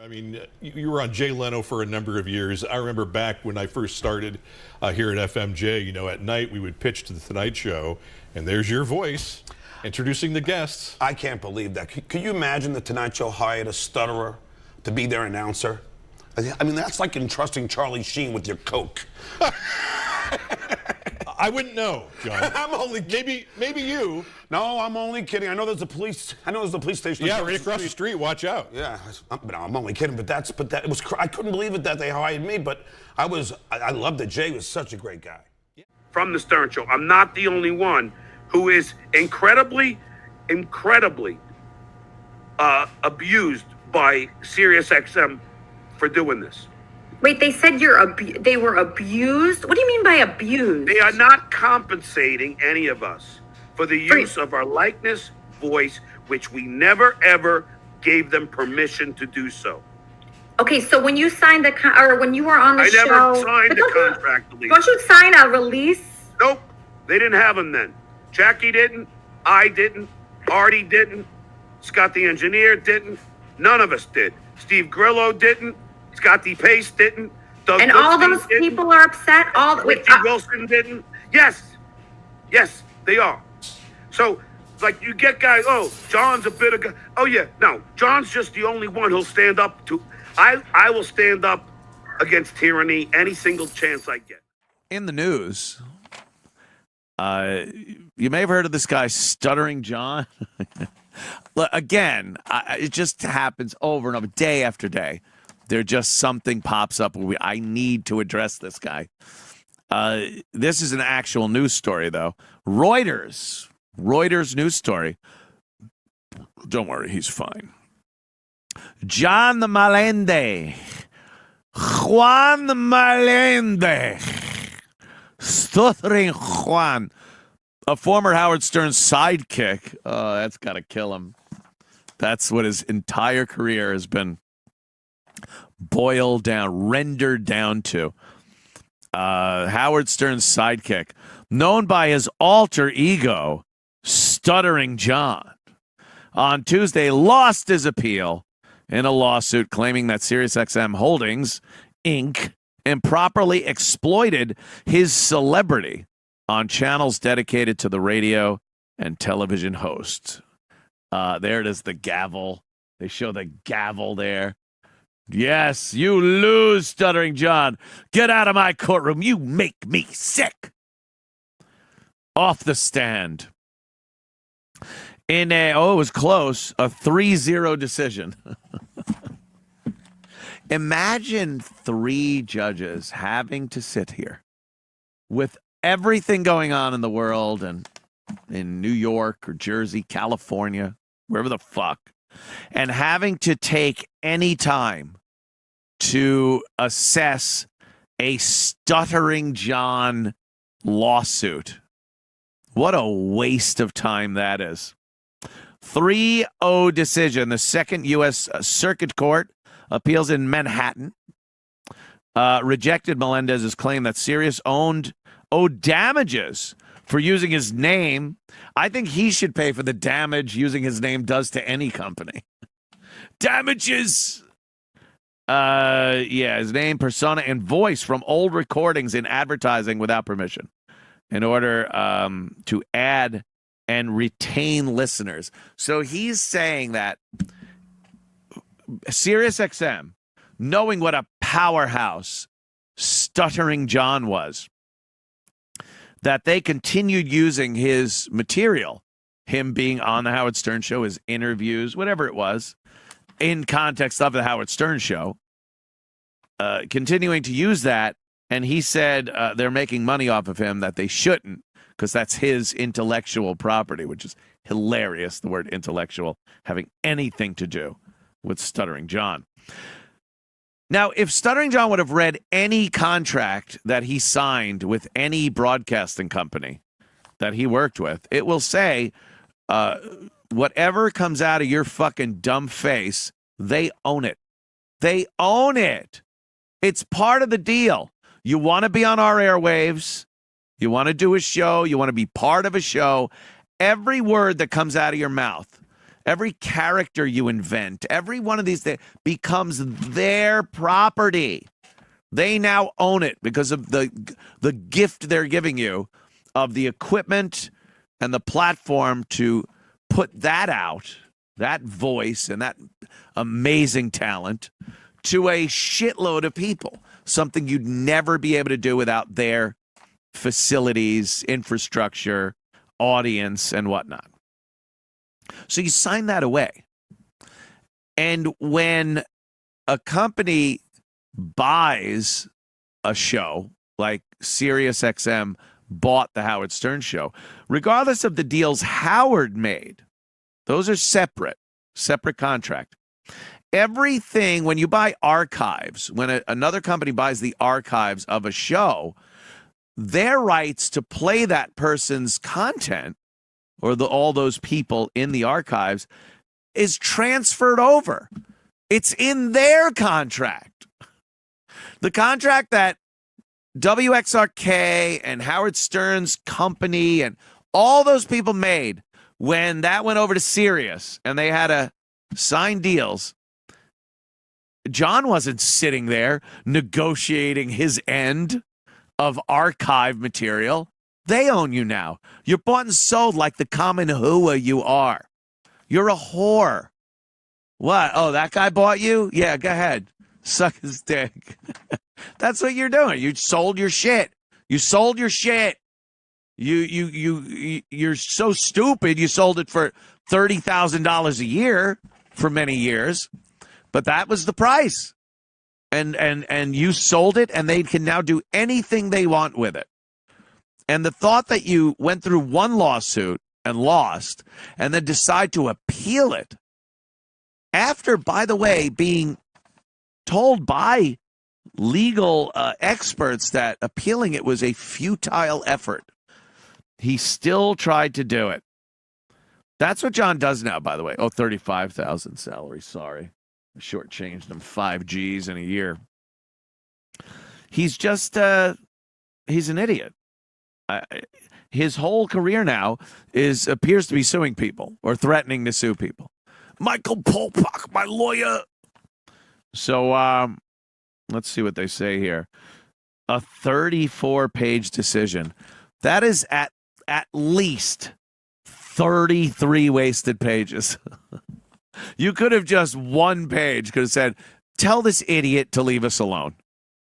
I mean, you were on Jay Leno for a number of years. I remember back when I first started here at FMJ, at night we would pitch to the Tonight Show, and there's your voice introducing the guests. I can't believe that. Could you imagine the Tonight Show hired a stutterer to be their announcer? I mean, that's like entrusting Charlie Sheen with your Coke. I wouldn't know, John. I'm only maybe you. No, I'm only kidding. I know there's a police station. Yeah, right across the street. Watch out. Yeah, I'm only kidding. But that was. I couldn't believe it that they hired me. But I loved it. Jay was such a great guy. From the Stern Show, I'm not the only one who is incredibly abused by SiriusXM for doing this. Wait, they said they were abused? What do you mean by abused? They are not compensating any of us for the use of our likeness, voice, which we never, ever gave them permission to do so. Okay, so when you signed or when you were on the show... I never signed the contract. Don't you sign a release? Nope, they didn't have them then. Jackie didn't, I didn't, Artie didn't, Scott the engineer didn't, none of us did. Steve Grillo didn't, Scotty Pace didn't. Doug and all those people are upset? Richie Wilson didn't. Yes, they are. So, like, you get guys, John's a bit of guy. Oh, yeah, no, John's just the only one who'll stand up to. I will stand up against tyranny any single chance I get. In the news, you may have heard of this guy, Stuttering John. Again, it just happens over and over, day after day. There just something pops up where I need to address this guy. This is an actual news story, though. Reuters news story. Don't worry, he's fine. Juan the Malende, Stuttering Juan, a former Howard Stern sidekick. Oh, that's got to kill him. That's what his entire career has been boiled down, rendered down to. Howard Stern's sidekick, known by his alter ego, Stuttering John, on Tuesday lost his appeal in a lawsuit claiming that SiriusXM Holdings, Inc. improperly exploited his celebrity on channels dedicated to the radio and television hosts. There it is, the gavel. They show the gavel there. Yes, you lose, Stuttering John. Get out of my courtroom. You make me sick. Off the stand. It was close, a 3-0 decision. Imagine 3 judges having to sit here with everything going on in the world and in New York or Jersey, California, wherever the fuck, and having to take any time to assess a Stuttering John lawsuit. What a waste of time that is. 3-0 decision. The Second U.S. Circuit Court appeals in Manhattan rejected Melendez's claim that Sirius owed damages for using his name. I think he should pay for the damage using his name does to any company. Damages! His name, persona, and voice from old recordings in advertising without permission in order to add and retain listeners. So he's saying that SiriusXM, knowing what a powerhouse Stuttering John was, that they continued using his material, him being on the Howard Stern Show, his interviews, whatever it was, in context of the Howard Stern Show, continuing to use that. And he said they're making money off of him, that they shouldn't, because that's his intellectual property, which is hilarious, the word intellectual having anything to do with Stuttering John. Now, if Stuttering John would have read any contract that he signed with any broadcasting company that he worked with, it will say, whatever comes out of your fucking dumb face, they own it. They own it. It's part of the deal. You want to be on our airwaves. You want to do a show. You want to be part of a show. Every word that comes out of your mouth, every character you invent, every one of these things becomes their property. They now own it because of the gift they're giving you of the equipment and the platform to put that out, that voice and that amazing talent to a shitload of people, something you'd never be able to do without their facilities, infrastructure, audience, and whatnot. So you sign that away. And when a company buys a show, like SiriusXM bought the Howard Stern show, regardless of the deals Howard made, those are separate contract. Everything, when you buy archives, when another company buys the archives of a show, their rights to play that person's content or all those people in the archives is transferred over. It's in their contract. The contract that WXRK and Howard Stern's company and all those people made when that went over to Sirius and they had to sign deals, John wasn't sitting there negotiating his end of archive material. They own you now. You're bought and sold like the common hooah you are. You're a whore. What? Oh, that guy bought you? Yeah, go ahead. Suck his dick. That's what you're doing. You sold your shit. You sold your shit. You're so stupid. You sold it for $30,000 a year for many years. But that was the price. And you sold it, and they can now do anything they want with it. And the thought that you went through one lawsuit and lost, and then decide to appeal it after, by the way, being told by legal experts that appealing it was a futile effort. He still tried to do it. That's what John does now, by the way. Oh, $35,000 salary. Sorry. I shortchanged him 5 G's in a year. He's just, he's an idiot. His whole career now appears to be suing people or threatening to sue people. Michael Polpak, my lawyer. So let's see what they say here. A 34-page decision. That is at least 33 wasted pages. You could have just one page could have said, tell this idiot to leave us alone.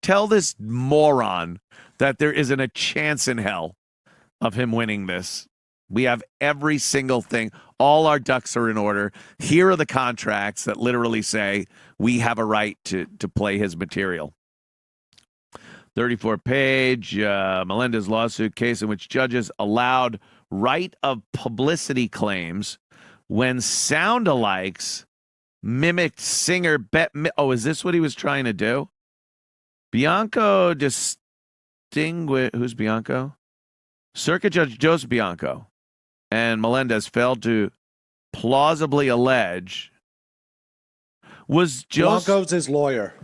Tell this moron that there isn't a chance in hell of him winning this. We have every single thing. All our ducks are in order. Here are the contracts that literally say we have a right to play his material. 34-page Melendez lawsuit case in which judges allowed right of publicity claims when sound-alikes mimicked singer Bette Midler. Oh, is this what he was trying to do? Bianco who's Bianco? Circuit Judge Joseph Bianco and Melendez failed to plausibly allege was Bianco's his lawyer.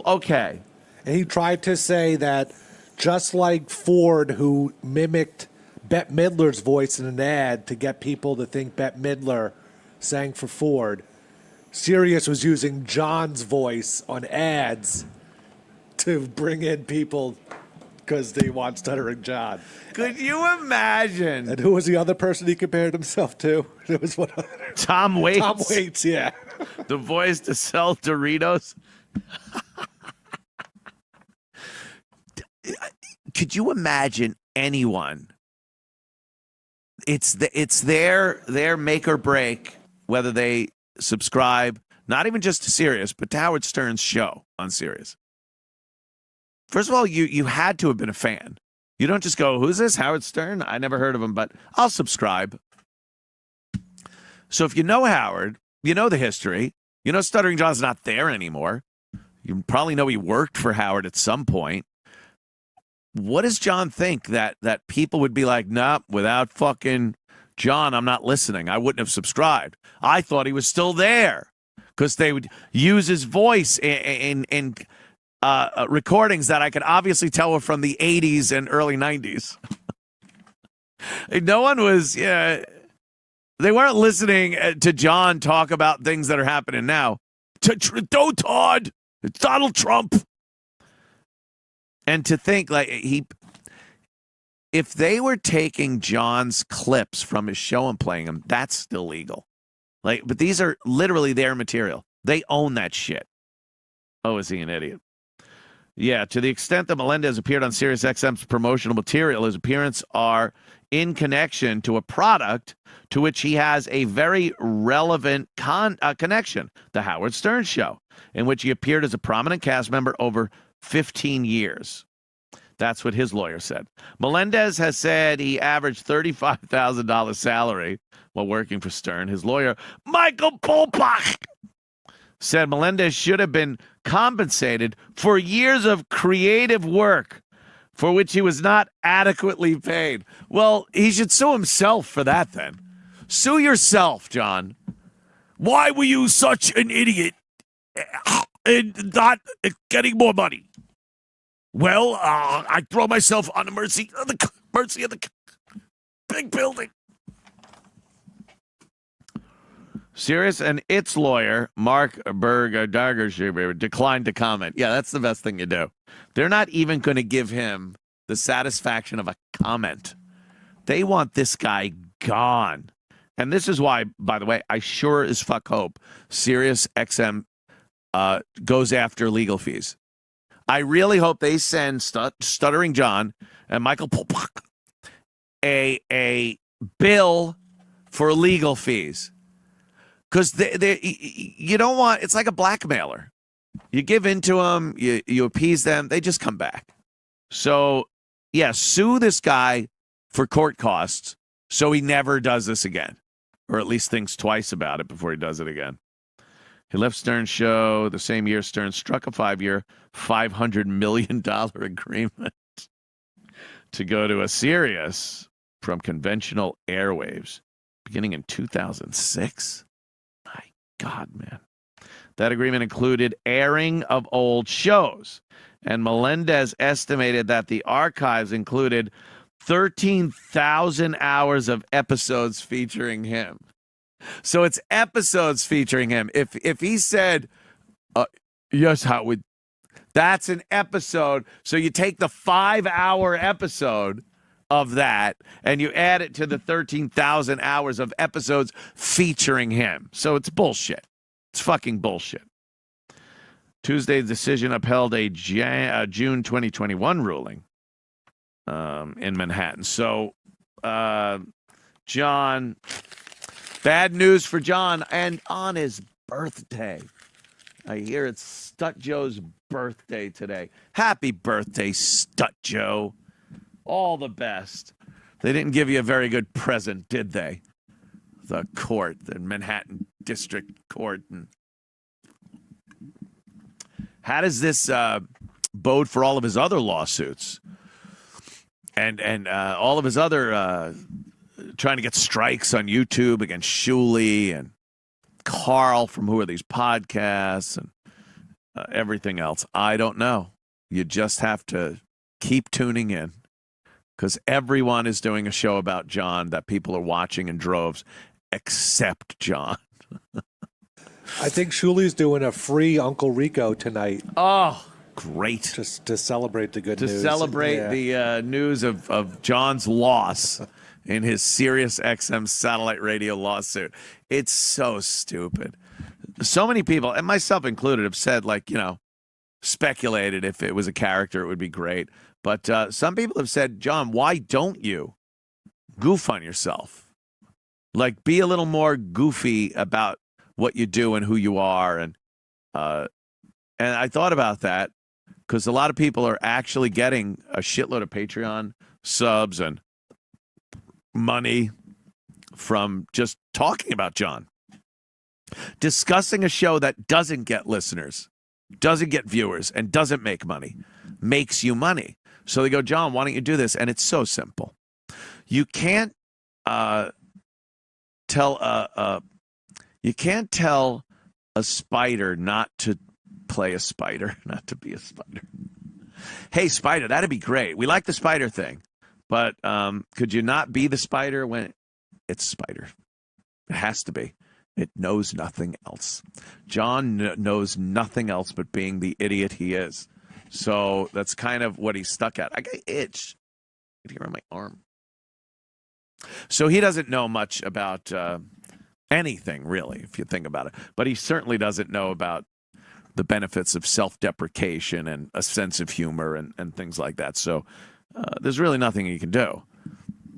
Okay. And he tried to say that just like Ford, who mimicked Bette Midler's voice in an ad to get people to think Bette Midler sang for Ford, Sirius was using John's voice on ads to bring in people because they want Stuttering John. Could you imagine? And who was the other person he compared himself to? There was one other. Tom Waits. Tom Waits, yeah. The voice to sell Doritos. Could you imagine anyone? It's their make or break whether they subscribe, not even just to Sirius, but to Howard Stern's show on Sirius. First of all, you had to have been a fan. You don't just go, who's this, Howard Stern? I never heard of him, but I'll subscribe. So if you know Howard, you know the history. You know Stuttering John's not there anymore. You probably know he worked for Howard at some point. What does John think that people would be like, nah, without fucking John, I'm not listening. I wouldn't have subscribed. I thought he was still there because they would use his voice in recordings that I could obviously tell were from the 80s and early 90s. No one was, They weren't listening to John talk about things that are happening now. Don't Todd. It's Donald Trump. And to think like if they were taking John's clips from his show and playing them, that's still legal. Like, but these are literally their material. They own that shit. Oh, is he an idiot? Yeah, to the extent that Melendez appeared on SiriusXM's promotional material, his appearances are in connection to a product to which he has a very relevant connection, The Howard Stern Show, in which he appeared as a prominent cast member over 15 years. That's what his lawyer said. Melendez has said he averaged $35,000 salary while working for Stern. His lawyer, Michael Polpach, said Melendez should have been compensated for years of creative work for which he was not adequately paid. Well, he should sue himself for that then. Sue yourself, John. Why were you such an idiot and not getting more money? Well, I throw myself on the mercy of the big building. Sirius and its lawyer, Mark Berger, declined to comment. Yeah, that's the best thing you do. They're not even going to give him the satisfaction of a comment. They want this guy gone. And this is why, by the way, I sure as fuck hope Sirius XM goes after legal fees. I really hope they send Stuttering John and Michael Polpach a bill for legal fees. Because you don't want, it's like a blackmailer. You give in to them, you appease them, they just come back. So, yeah, sue this guy for court costs so he never does this again. Or at least thinks twice about it before he does it again. He left Stern's show the same year Stern struck a 5-year, $500 million agreement to go to a Sirius from conventional airwaves beginning in 2006. My God, man. That agreement included airing of old shows. And Melendez estimated that the archives included 13,000 hours of episodes featuring him. So it's episodes featuring him. If he said, yes, Howard, that's an episode. So you take the 5-hour episode of that and you add it to the 13,000 hours of episodes featuring him. So it's bullshit. It's fucking bullshit. Tuesday's decision upheld a June 2021 ruling in Manhattan. So, John, bad news for John. And on his birthday, I hear it's Stut Joe's birthday today. Happy birthday, Stut Joe. All the best. They didn't give you a very good present, did they? The court, the Manhattan District Court. And how does this bode for all of his other lawsuits? And all of his other trying to get strikes on YouTube against Shuley and Carl from Who Are These Podcasts and everything else. I don't know. You just have to keep tuning in because everyone is doing a show about John that people are watching in droves except John. I think Shuley's doing a free Uncle Rico tonight. Oh, great. Just to celebrate the good news. To celebrate the news of John's loss in his Sirius XM satellite radio lawsuit. It's so stupid. So many people, and myself included, have said, like, speculated if it was a character, it would be great. But some people have said, John, why don't you goof on yourself? Like, be a little more goofy about what you do and who you are. And I thought about that because a lot of people are actually getting a shitload of Patreon subs and money from just talking about John. Discussing a show that doesn't get listeners, doesn't get viewers, and doesn't make money, makes you money. So they go, John, why don't you do this? And it's so simple. You can't tell a spider not to play a spider, not to be a spider. Hey, spider, that'd be great. We like the spider thing, but could you not be the spider when it's spider? It has to be. It knows nothing else. John knows nothing else but being the idiot he is. So that's kind of what he's stuck at. I got an itch here on my arm. So he doesn't know much about anything, really, if you think about it. But he certainly doesn't know about the benefits of self-deprecation and a sense of humor and things like that. So there's really nothing he can do.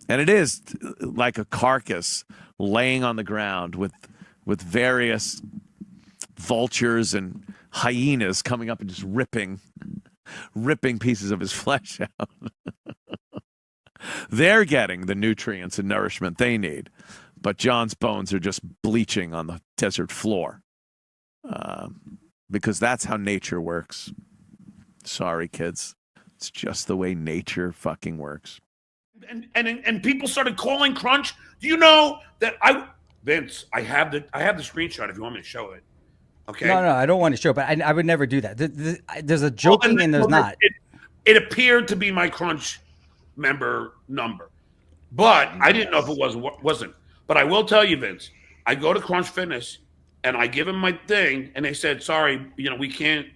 And it is like a carcass laying on the ground with various vultures and hyenas coming up and just ripping pieces of his flesh out. They're getting the nutrients and nourishment they need, but John's bones are just bleaching on the desert floor, because that's how nature works. Sorry, kids. It's just the way nature fucking works. And people started calling Crunch. Do you know that Vince, I have the screenshot if you want me to show it. Okay. No, I don't want to show, but I would never do that. There's a joking and there's not. It appeared to be my Crunch member number, but I didn't know if it wasn't. But I will tell you, Vince, I go to Crunch Fitness and I give them my thing, and they said, "Sorry, we can't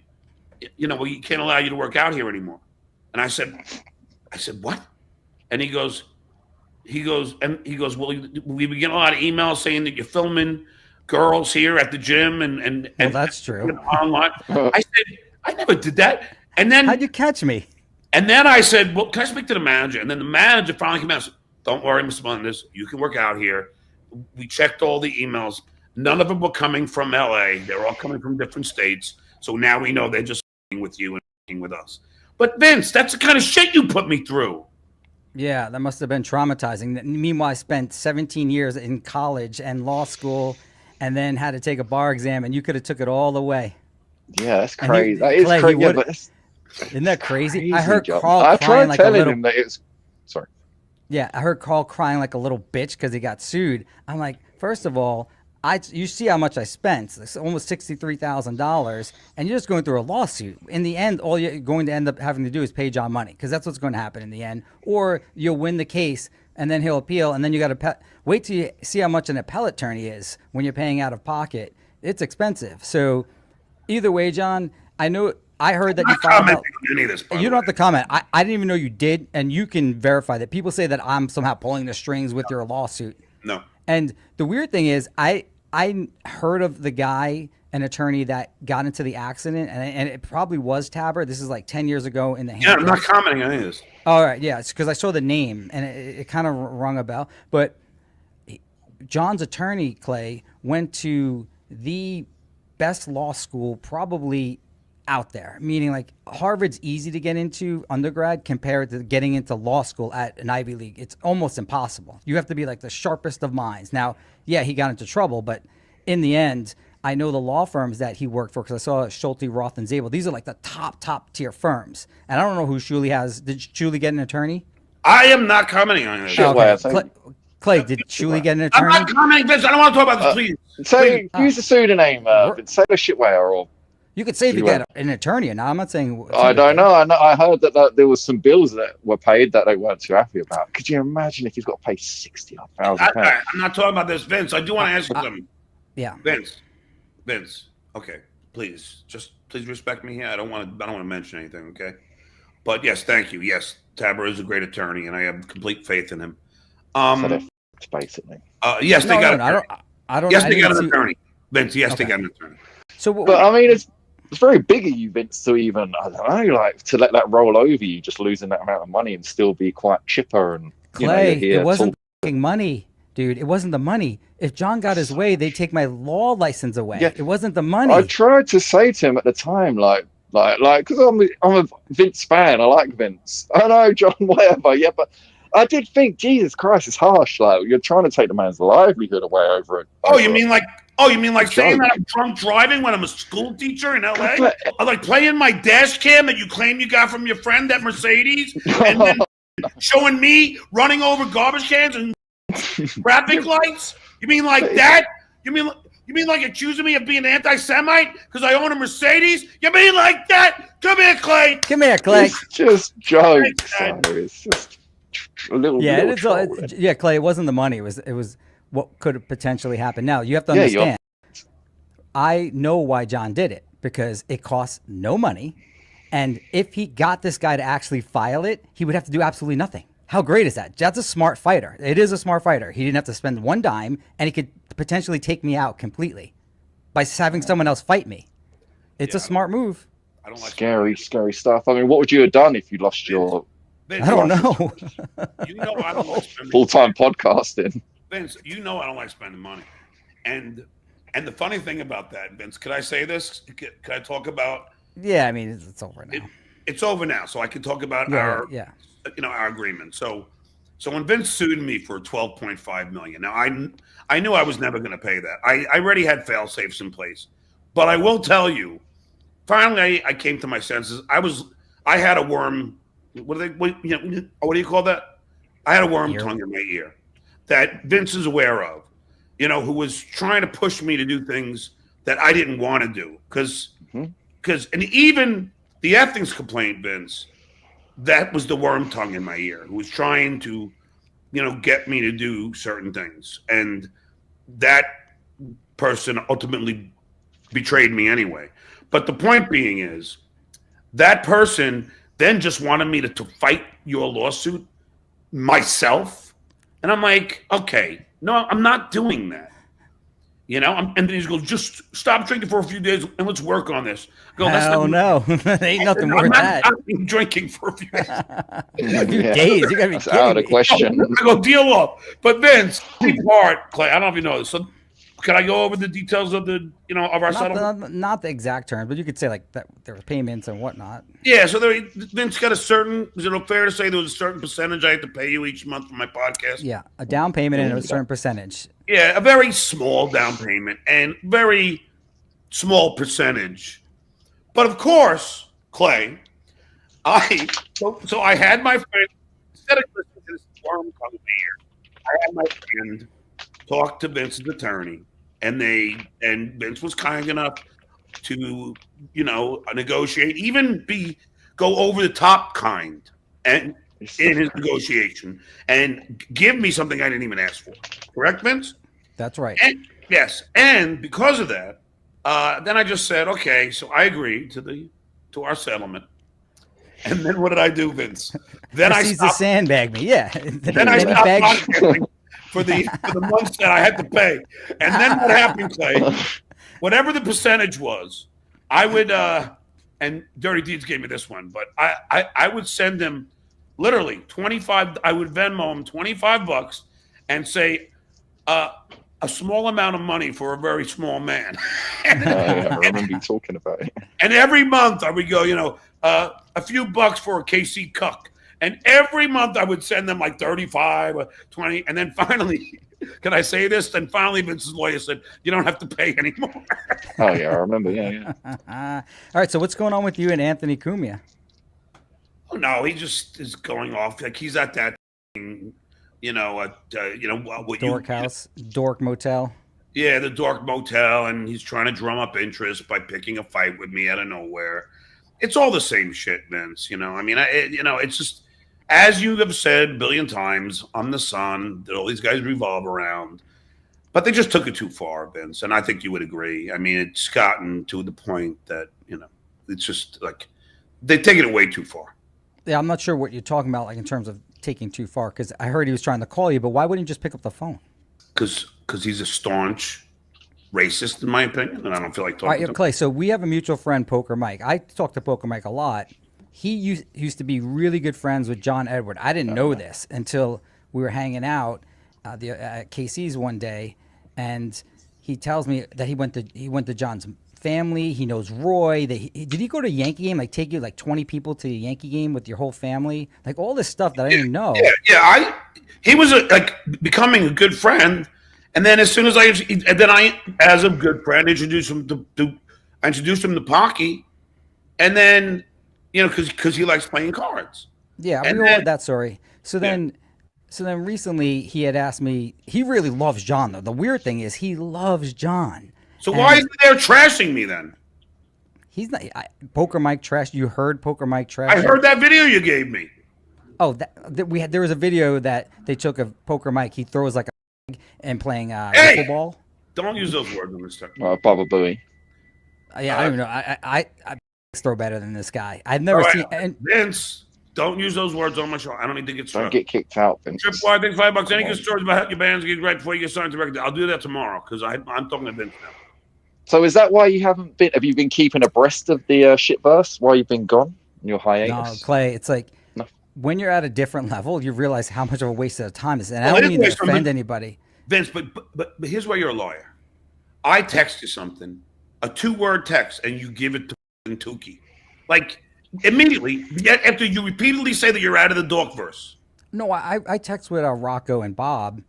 allow you to work out here anymore." And I said, "What?" And he goes, "Well, we begin a lot of emails saying that you're filming girls here at the gym and well, that's true. Online." I said, "I never did that." And then how'd you catch me? And then I said, "Well, can I speak to the manager?" And then the manager finally came out and said, "Don't worry, Mr. Melendez, you can work out here." We checked all the emails. None of them were coming from LA. They're all coming from different states. So now we know they're just working with you and working with us. But Vince, that's the kind of shit you put me through. Yeah, that must have been traumatizing. Meanwhile, I spent 17 years in college and law school and then had to take a bar exam, and you could have took it all away. Yeah, that's crazy. That is crazy. Yeah, but isn't that crazy? Crazy I heard job. Carl I crying tried like a telling little. him that it's sorry. Yeah, I heard Carl crying like a little bitch because he got sued. I'm like, first of all, you see how much I spent. It's almost $63,000, and you're just going through a lawsuit. In the end, all you're going to end up having to do is pay John money, because that's what's going to happen in the end. Or you'll win the case, and then he'll appeal, and then you got to wait till you see how much an appellate attorney is when you're paying out of pocket. It's expensive. So either way, John, I heard that you filed out. Any of this, You don't have to comment. I didn't even know you did, and you can verify that. People say that I'm somehow pulling the strings with your lawsuit. No. And the weird thing is, I heard of the guy, an attorney that got into the accident, and it probably was Tabor. This is like 10 years ago in the Yeah, I'm not commenting on any of this. All right, yeah, it's because I saw the name, and it kind of rung a bell. But John's attorney, Clay, went to the best law school probably out there, meaning like Harvard's easy to get into undergrad compared to getting into law school at an Ivy League. It's almost impossible. You have to be like the sharpest of minds. Now, yeah, he got into trouble, but in the end, I know the law firms that he worked for because I saw Schulte, Roth, and Zabel. These are like the top tier firms. And I don't know who Shuley has. Did Shuley get an attorney? I am not commenting on it. Okay. Clay, did Shuley get an attorney? I'm not commenting, Vince. I don't want to talk about this, please. Say, use a pseudonym. Say the shitware or. You could say if you get an attorney. Now, I'm not saying. I don't know. I heard that there was some bills that were paid that they weren't too happy about. Could you imagine if he's got to pay £60,000? I'm not talking about this, Vince. I do want to ask you something. Yeah, Vince. Okay, please respect me here. I don't want to mention anything. Okay, but yes, thank you. Yes, Tabor is a great attorney, and I have complete faith in him. So basically. Yes, they got. I don't. Yes, they got an attorney. Vince. Yes, they got an attorney. So, but I mean, it's very big of you, Vince, to even, I don't know, like to let that roll over you, just losing that amount of money and still be quite chipper and Clay. It wasn't fucking money, dude. It wasn't the money. If John got his way, they'd take my law license away. Yeah. It wasn't the money. I tried to say to him at the time, like, because I'm a Vince fan. I like Vince. I know John, whatever. Yeah, but I did think, Jesus Christ, it's harsh. Like, you're trying to take the man's livelihood away over it. You mean like saying that I'm drunk driving when I'm a school teacher in LA? I like playing my dash cam that you claim you got from your friend at Mercedes, and then showing me running over garbage cans and traffic lights? You mean like that? You mean like accusing me of being anti-Semite because I own a Mercedes? You mean like that? Come here, Clay. Come here, Clay. It's just jokes. It's just a little. Yeah, Clay. It wasn't the money. It was what could have potentially happened. Now, you have to Yeah, you're- understand, I know why John did it, because it costs no money. And if he got this guy to actually file it, he would have to do absolutely nothing. How great is that? That's a smart fighter. It is a smart fighter. He didn't have to spend one dime, and he could potentially take me out completely by having someone else fight me. It's a smart move. I don't like Scary stuff. I mean, what would you have done if you lost your Vince, I don't know. You know I don't like spending full-time podcasting? Vince, you know I don't like spending money. And the funny thing about that, Vince, could I say this? Could I talk about Yeah, I mean, it's over now. it's over now, so I can talk about Yeah, our agreement. So when Vince sued me for $12.5 million, now I knew I was never going to pay that. I already had fail safes in place, but I will tell you, finally I came to my senses. I had a worm. What do you call that? I had a worm tongue in my ear that Vince is aware of. Who was trying to push me to do things that I didn't want to do and even the ethics complaint, Vince, that was the worm tongue in my ear who was trying to, get me to do certain things. And that person ultimately betrayed me anyway. But the point being is that person then just wanted me to fight your lawsuit myself. And I'm like, okay, no, I'm not doing that. And then he goes, just stop drinking for a few days and let's work on this. I go, Hell no. Ain't nothing more than that. I'm not drinking for a few days. A few days. You gotta be That's out kidding of me. question. I go, deal up. But Vince, deep part, Clay, I don't know if you know this. So can I go over the details of of our settlement? Not the exact terms, but you could say like that there were payments and whatnot. Yeah, so Vince got is it fair to say there was a certain percentage I had to pay you each month for my podcast? Yeah, a down payment and a certain percentage. Yeah, a very small down payment and very small percentage. But of course, Clay, I had my friend, instead of listening to this worm come here, I had my friend talk to Vince's attorney, and Vince was kind enough to, negotiate, even go over the top kind and in his negotiation and give me something I didn't even ask for. Correct, Vince? That's right. And, yes. And because of that, then I just said, okay, so I agreed to our settlement. And then what did I do, Vince? Then I He's to stopped. sandbag me. Yeah. Then I stopped podcasting for the months that I had to pay. And then what happened, Clay? Whatever the percentage was, I would and Dirty Deeds gave me this one, but I would send him literally 25. I would Venmo him $25 and say a small amount of money for a very small man. I remember you talking about it. And every month I would go, a few bucks for a KC cuck. And every month I would send them like 35 or 20. And then finally, can I say this? Then finally Vince's lawyer said, you don't have to pay anymore. Oh, yeah, I remember. Yeah. All right, so what's going on with you and Anthony Cumia? Oh, no, he just is going off. Like he's at that, what Dork house, Dork motel. Yeah, the Dork motel. And he's trying to drum up interest by picking a fight with me out of nowhere. It's all the same shit, Vince. I mean, it's just, as you have said a billion times, I'm the sun that all these guys revolve around. But they just took it too far, Vince. And I think you would agree. I mean, it's gotten to the point that, it's just like they've taken it way too far. Yeah, I'm not sure what you're talking about, like in terms of taking too far, because I heard he was trying to call you, but why wouldn't you just pick up the phone? Because he's a staunch racist, in my opinion, and I don't feel like talking All right, to him. Clay, so we have a mutual friend, Poker Mike. I talk to Poker Mike a lot. He used to be really good friends with John Edward. I didn't know this until we were hanging out at KC's one day, and he tells me that he went to John's family. He knows Roy. Did he go to a Yankee game? Like take you like 20 people to the Yankee game with your whole family? Like all this stuff that I didn't know. Yeah. He was becoming a good friend, and then as soon as I, as a good friend, introduced him to Pocky, and then because he likes playing cards. Yeah, we all heard that story. So then recently he had asked me. He really loves John though. The weird thing is he loves John. So why is he there trashing me then? He's not. Poker Mike trash. You heard Poker Mike trash. I heard that video you gave me. Oh, there was a video that they took of Poker Mike. He throws like and playing Hey! wiffle ball. Don't use those words on this stuff. Baba Booey. Yeah, I don't even know. I throw better than this guy. I've All never right, seen. And Vince, don't use those words on my show. I don't need to get Don't struck. get kicked out, Vince. Tripwire, I think $5. Any Come good on. stories about your bands get right before you get signed to record? I'll do that tomorrow because I'm talking to Vince now. So is that why you haven't been? Have you been keeping abreast of the shitverse while you've been gone in your no, hiatus? Clay, it's like No. when you're at a different level, you realize how much of a waste of time it is. And Well, I don't mean to anyways, offend anybody. Vince, but here's why you're a lawyer. I text you something, a 2-word text, and you give it to Tukey. Like, immediately, after you repeatedly say that you're out of the Dorkverse. No, I text with Rocco and Bob,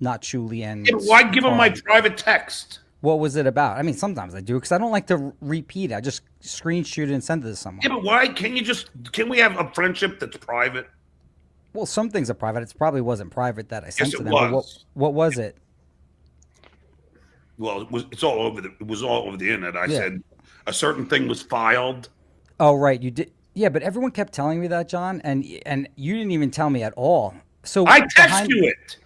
not Shuli and. Yeah, but why give them my Carl. private text? What was it about? I mean, sometimes I do because I don't like to repeat it. I just screenshot it and send it to someone. Yeah, but why? Can we have a friendship that's private? Well, some things are private. It probably wasn't private that I sent Yes, to it them. But was. what was it? Well, it was all over the internet. I Yeah. said a certain thing was filed. Oh, right, you did. Yeah, but everyone kept telling me that, John, and you didn't even tell me at all. So I text you it.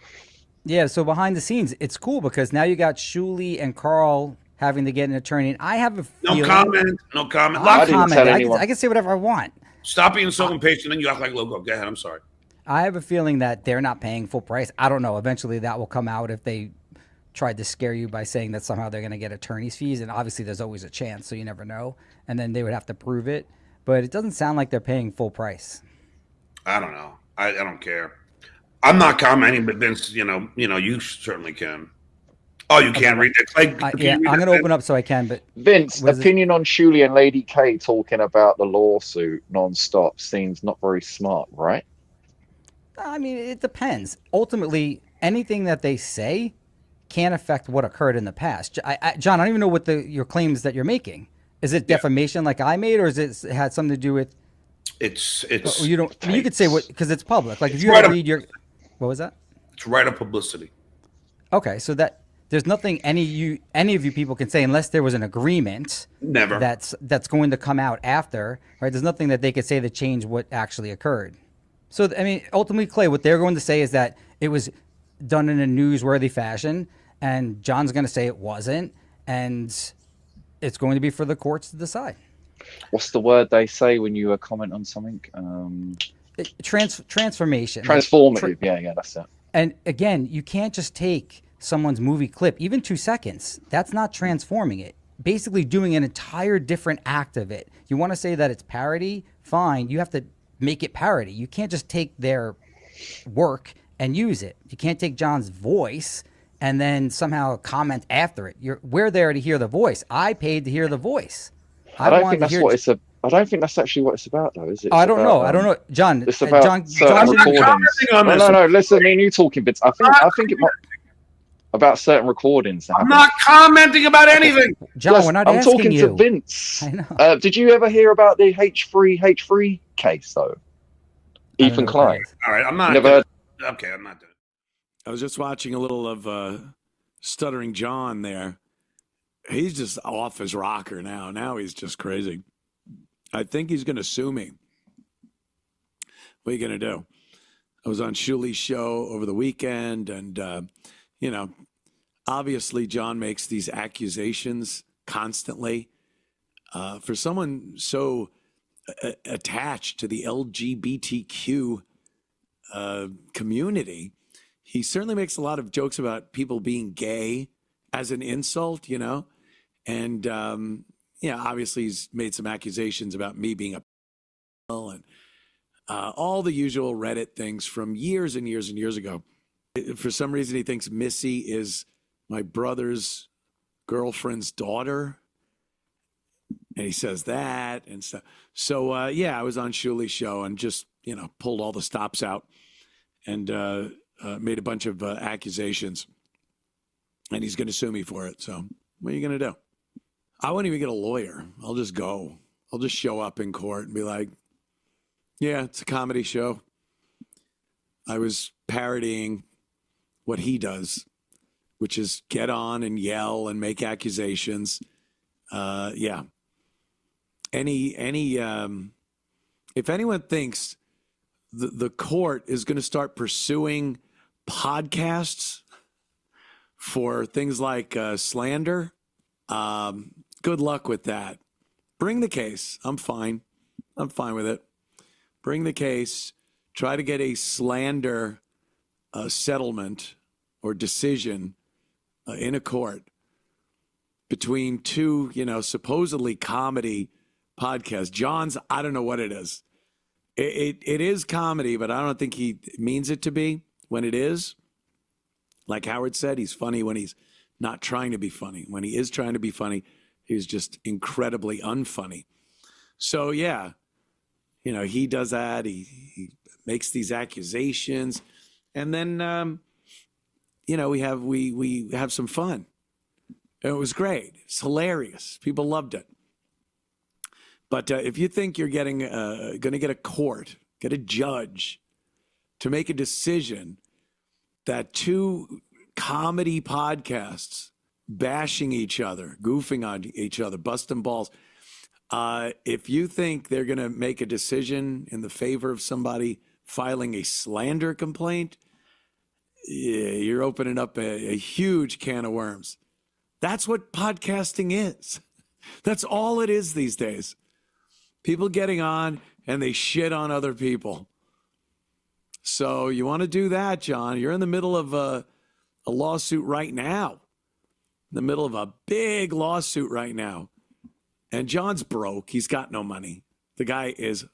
Yeah, so behind the scenes, it's cool because now you got Shuli and Carl having to get an attorney. And I have a feeling. No comment. No comment. I'll I didn't comment. tell I anyone. can say whatever I want. Stop being so impatient and you act like logo. Go ahead. I'm sorry. I have a feeling that they're not paying full price. I don't know. Eventually, that will come out if they tried to scare you by saying that somehow they're going to get attorney's fees. And obviously, there's always a chance, so you never know. And then they would have to prove it. But it doesn't sound like they're paying full price. I don't know. I don't care. I'm not commenting, but Vince, you certainly can. Oh, you can't read that. Like, Yeah, I'm going to open up so I can. But Vince, Was it- opinion on Shuli and Lady K talking about the lawsuit non-stop seems not very smart, right? I mean, it depends. Ultimately, anything that they say can't affect what occurred in the past. John, I don't even know what your claims that you're making. Is it defamation like I made, or is it had something to do with? It's You don't. I mean, you could say what because it's public. Like if It's you right ever up- read your, what was that? it's right up publicity. Okay, so that there's nothing any of you people can say unless there was an agreement Never. that's going to come out after, right? There's nothing that they could say to change what actually occurred. So I mean, ultimately, Clay, what they're going to say is that it was done in a newsworthy fashion, and John's going to say it wasn't, and it's going to be for the courts to decide. What's the word they say when you comment on something? Transformation. Transformative. Yeah, that's it. And again, you can't just take someone's movie clip, even 2 seconds. That's not transforming it. Basically doing an entire different act of it. You want to say that it's parody? Fine. You have to make it parody. You can't just take their work and use it. You can't take John's voice and then somehow comment after it. We're there to hear the voice. I paid to hear the voice. I don't think wanted to that's hear- what it's a. I don't think that's actually what it's about, though, is it? I don't know. I don't know, John. It's about John. certain John didn't- recordings. commenting on this. No. Listen, me and you talking bits. I think it might about certain recordings. I'm not commenting about anything. John, Yes, we're not I'm asking talking you. to Vince. I know. Did you ever hear about the H3 case though? I don't Ethan know what that Klein. is. All right, I'm not. Never heard. Okay, I'm not doing it. I was just watching a little of Stuttering John there. He's just off his rocker now. Now he's just crazy. I think he's going to sue me. What are you going to do? I was on Shuli's show over the weekend, and, obviously John makes these accusations constantly. For someone so attached to the LGBTQ community, he certainly makes a lot of jokes about people being gay as an insult, and obviously he's made some accusations about me being a and all the usual Reddit things from years and years and years ago. For some reason, he thinks Missy is my brother's girlfriend's daughter, and he says that and stuff. So I was on Shuli's show and just pulled all the stops out and made a bunch of accusations, and he's going to sue me for it. So what are you going to do? I won't even get a lawyer. I'll just go. I'll just show up in court and be like, yeah, it's a comedy show. I was parodying what he does, which is get on and yell and make accusations. If anyone thinks the court is going to start pursuing podcasts for things like slander, good luck with that. Bring the case. I'm fine. I'm fine with it. Bring the case. Try to get a slander settlement or decision in a court between two, supposedly comedy podcasts. John's, I don't know what it is. It is comedy, but I don't think he means it to be when it is. Like Howard said, he's funny when he's not trying to be funny. When he is trying to be funny, he's just incredibly unfunny. So, yeah, he does that. He makes these accusations. And then, we have some fun. It was great. It's hilarious. People loved it. But if you think you're going to get a court, get a judge to make a decision that two comedy podcasts bashing each other, goofing on each other, busting balls, if you think they're going to make a decision in the favor of somebody filing a slander complaint, you're opening up a huge can of worms. That's what podcasting is. That's all it is these days. People getting on and they shit on other people. So you want to do that, John? You're in the middle of a lawsuit right now. In the middle of a big lawsuit right now. And John's broke. He's got no money. The guy is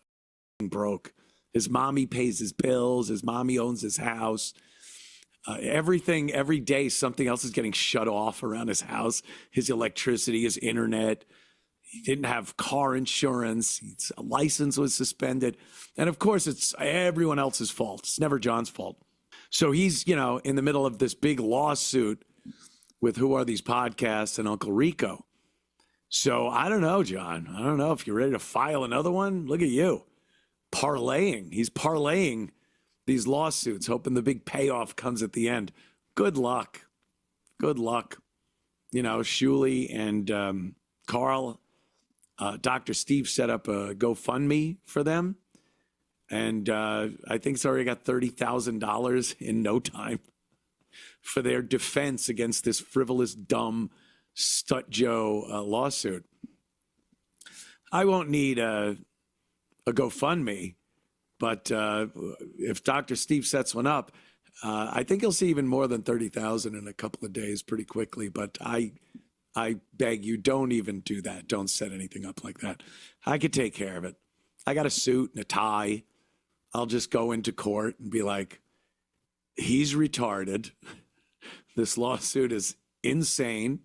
broke. His mommy pays his bills. His mommy owns his house. Everything, every day, something else is getting shut off around his house. His electricity, his internet. He didn't have car insurance. His license was suspended. And of course, it's everyone else's fault. It's never John's fault. So he's, in the middle of this big lawsuit with Who Are These Podcasts and Uncle Rico. So I don't know, John. I don't know if you're ready to file another one. Look at you. Parlaying. He's parlaying these lawsuits, hoping the big payoff comes at the end. Good luck. Good luck. Shuley and Carl, Dr. Steve set up a GoFundMe for them. And I think it's already got $30,000 in no time for their defense against this frivolous, dumb Stut Joe lawsuit. I won't need a GoFundMe, but if Dr. Steve sets one up, I think he'll see even more than 30,000 in a couple of days pretty quickly. But I beg you, don't even do that. Don't set anything up like that. I could take care of it. I got a suit and a tie. I'll just go into court and be like, he's retarded. This lawsuit is insane.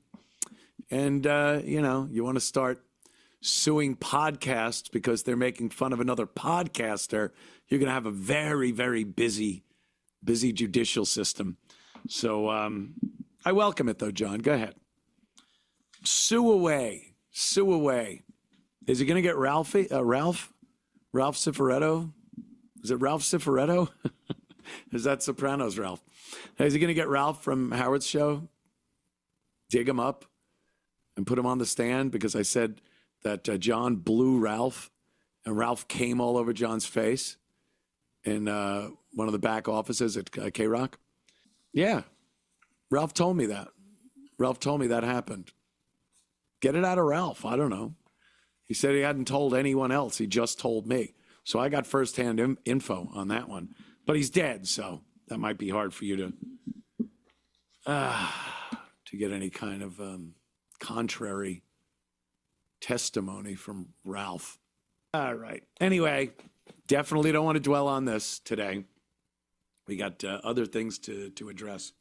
And, you want to start suing podcasts because they're making fun of another podcaster, you're going to have a very, very busy judicial system. So I welcome it, though, John. Go ahead. Sue away. Sue away. Is he going to get Ralph Cifaretto? Is it Ralph Cifaretto? Is that Sopranos Ralph? Is he going to get Ralph from Howard's show? Dig him up and put him on the stand because I said that John blew Ralph and Ralph came all over John's face in one of the back offices at K-Rock? Yeah. Ralph told me that. Ralph told me that happened. Get it out of Ralph. I don't know. He said he hadn't told anyone else. He just told me. So I got firsthand info on that one. But he's dead, so that might be hard for you to get any kind of contrary testimony from Ralph. All right. Anyway, definitely don't want to dwell on this today. We got other things to address.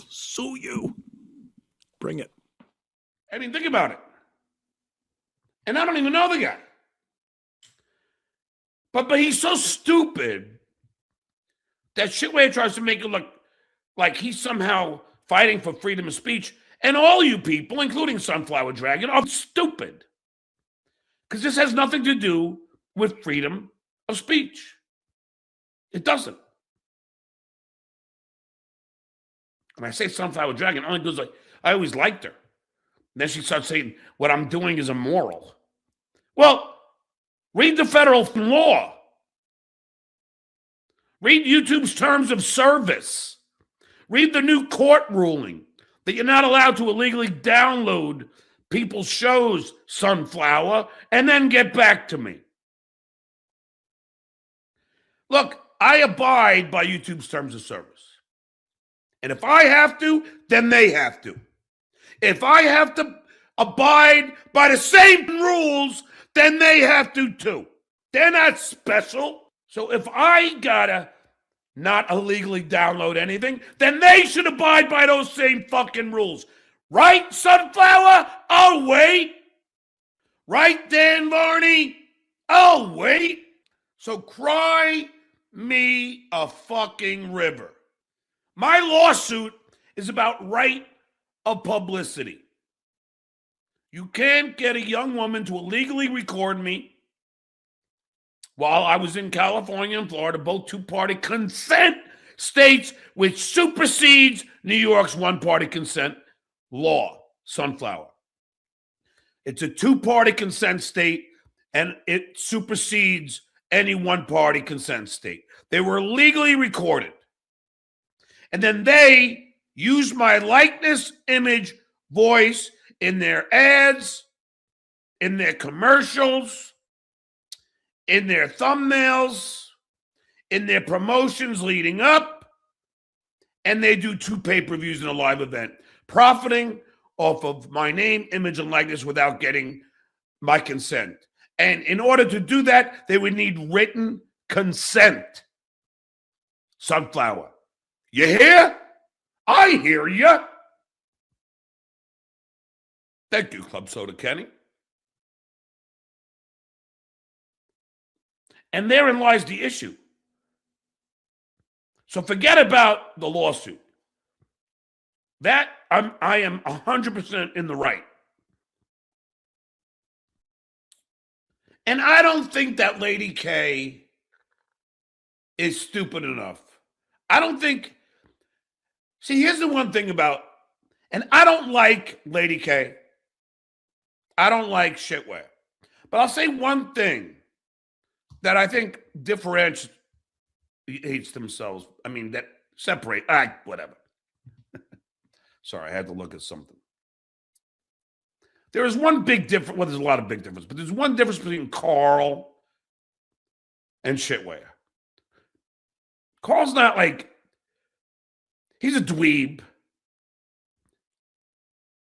Sue you. Bring it. I mean, think about it. And I don't even know the guy. But he's so stupid that Shitway tries to make it look like he's somehow fighting for freedom of speech. And all you people, including Sunflower Dragon, are stupid. Because this has nothing to do with freedom of speech. It doesn't. And I say Sunflower Dragon only because I always liked her. And then she starts saying, what I'm doing is immoral. Well, read the federal law. Read YouTube's terms of service. Read the new court ruling that you're not allowed to illegally download people's shows, Sunflower, and then get back to me. Look, I abide by YouTube's terms of service. And if I have to, then they have to. If I have to abide by the same rules, then they have to too. They're not special. So if I gotta not illegally download anything, then they should abide by those same fucking rules. Right, Sunflower? I'll wait. Right, Dan Varney? I'll wait. So cry me a fucking river. My lawsuit is about right of publicity. You can't get a young woman to illegally record me while I was in California and Florida, both two-party consent states, which supersedes New York's one-party consent law, Sunflower. It's a two-party consent state, and it supersedes any one-party consent state. They were legally recorded. And then they use my likeness, image, voice in their ads, in their commercials, in their thumbnails, in their promotions leading up, and they do 2 pay-per-views in a live event, profiting off of my name, image, and likeness without getting my consent. And in order to do that, they would need written consent. Sunflower. You hear? I hear you. Thank you, Club Soda Kenny. And therein lies the issue. So forget about the lawsuit. That I am 100% in the right. And I don't think that Lady K is stupid enough. I don't think. See, here's the one thing about, and I don't like Lady K. I don't like shitware. But I'll say one thing that I think differentiates themselves. I mean, that separate, whatever. Sorry, I had to look at something. There is one big difference. Well, there's a lot of big difference, but there's one difference between Carl and shitware. Carl's not like, he's a dweeb.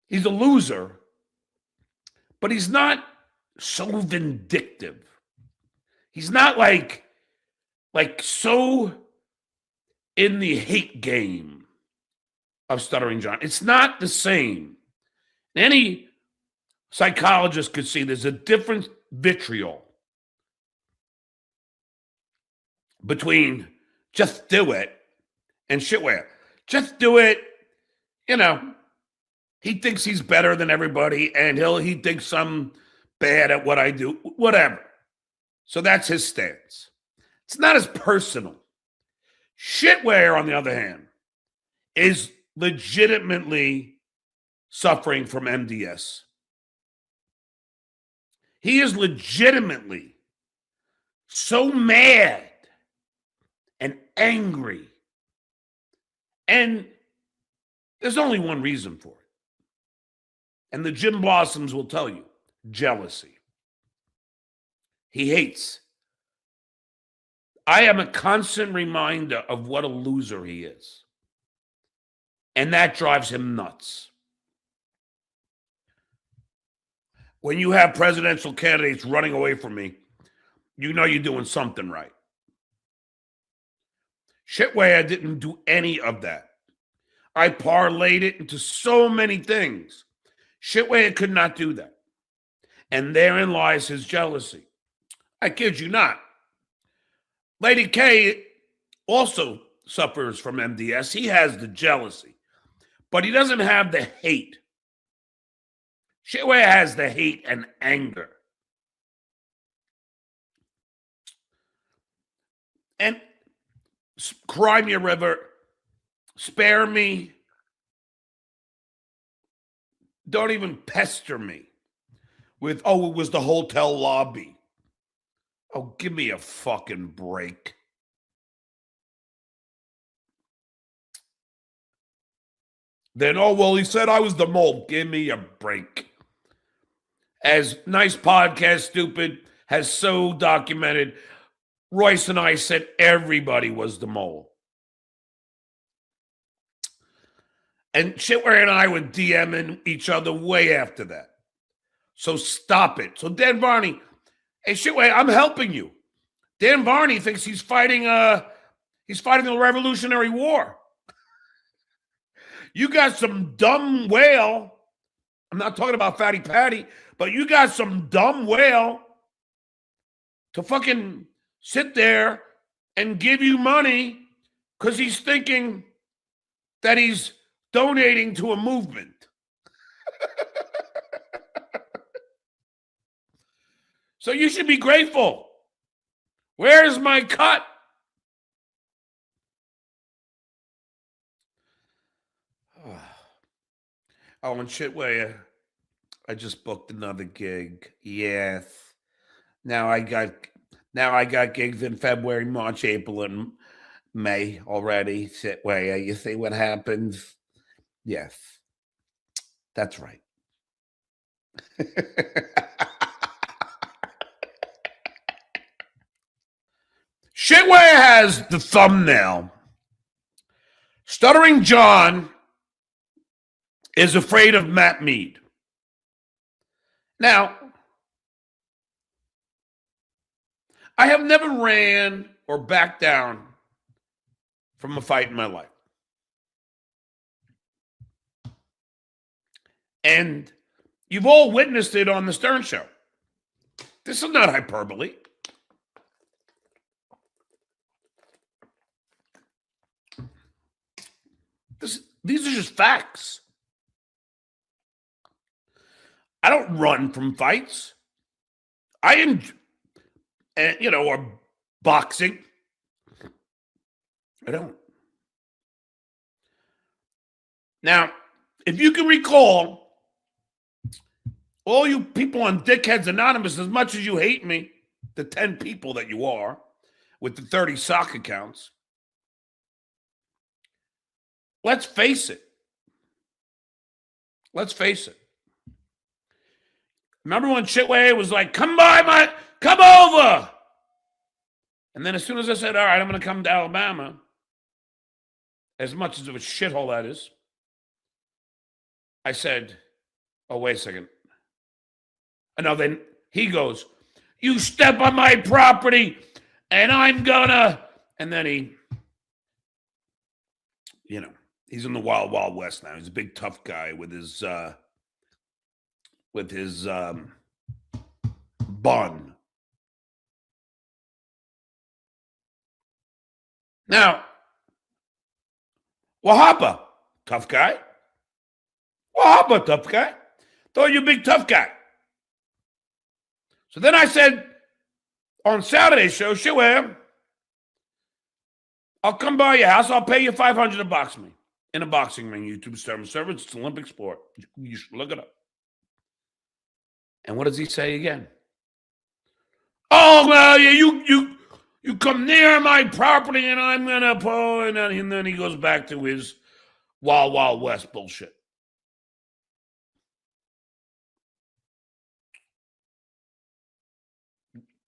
He's a loser, but he's not so vindictive. He's not like so in the hate game of Stuttering John. It's not the same. Any psychologist could see there's a different vitriol between just do it and shitware. Just do it, you know, he thinks he's better than everybody and he thinks I'm bad at what I do, whatever. So that's his stance. It's not as personal. Shitware, on the other hand, is legitimately suffering from MDS. He is legitimately so mad and angry. And there's only one reason for it. And the Jim Blossoms will tell you, jealousy. He hates. I am a constant reminder of what a loser he is. And that drives him nuts. When you have presidential candidates running away from me, you know you're doing something right. Shitware didn't do any of that. I parlayed it into so many things. Shitware could not do that. And therein lies his jealousy. I kid you not. Lady K also suffers from MDS. He has the jealousy, but he doesn't have the hate. Shitware has the hate and anger. And cry me a river, spare me. Don't even pester me with, oh, it was the hotel lobby. Oh, give me a fucking break. Then, oh, well, he said I was the mole. Give me a break. As Nice Podcast Stupid has so documented, Royce and I said everybody was the mole. And Shitware and I were DMing each other way after that. So stop it. So Dan Varney, hey, Shitware, I'm helping you. Dan Varney thinks he's fighting a Revolutionary War. You got some dumb whale. I'm not talking about Fatty Patty, but you got some dumb whale to fucking sit there and give you money because he's thinking that he's donating to a movement. So you should be grateful. Where's my cut? Oh, and Shitway, I just booked another gig. Yes. Now I got gigs in February, March, April, and May already. Shitway, you see what happens? Yes. That's right. Shitway has the thumbnail. Stuttering John is afraid of Matt Mead. Now, I have never ran or backed down from a fight in my life. And you've all witnessed it on the Stern Show. This is not hyperbole. These are just facts. I don't run from fights. I enjoy, or boxing. I don't. Now, if you can recall, all you people on Dickheads Anonymous, as much as you hate me, the 10 people that you are, with the 30 sock accounts, let's face it. Let's face it. Remember when Shitway was like, come over. And then as soon as I said, all right, I'm going to come to Alabama, as much as of a shithole that is, I said, oh, wait a second. No, then he goes, you step on my property and I'm gonna, and then he, he's in the wild, wild west now. He's a big tough guy with his bun. Now, Wahapa, tough guy. Wahapa, tough guy. Thought you a big tough guy. So then I said on Saturday's show, Shitway, I'll come by your house. I'll pay you $500 to box me in a boxing ring. YouTube service. It's an Olympic sport. You should look it up. And what does he say again? Oh, well, yeah, you come near my property and I'm going to pull. And then he goes back to his Wild Wild West bullshit.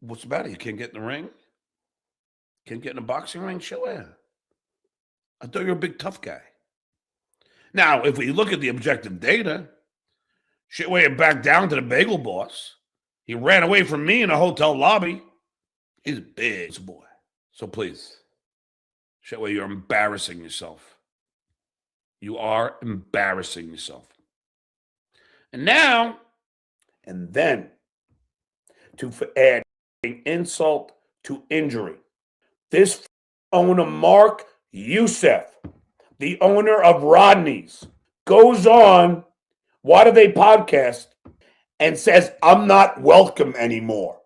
What's the matter? You can't get in the ring? Can't get in a boxing ring? Show it. I thought you were a big tough guy. Now, if we look at the objective data, Shitway back down to the bagel boss. He ran away from me in a hotel lobby. He's a big boy. So please, Shitway, you're embarrassing yourself. You are embarrassing yourself. And then, to add insult to injury, this owner, Mark Youssef, the owner of Rodney's, goes on Why Do They Podcast and says, I'm not welcome anymore.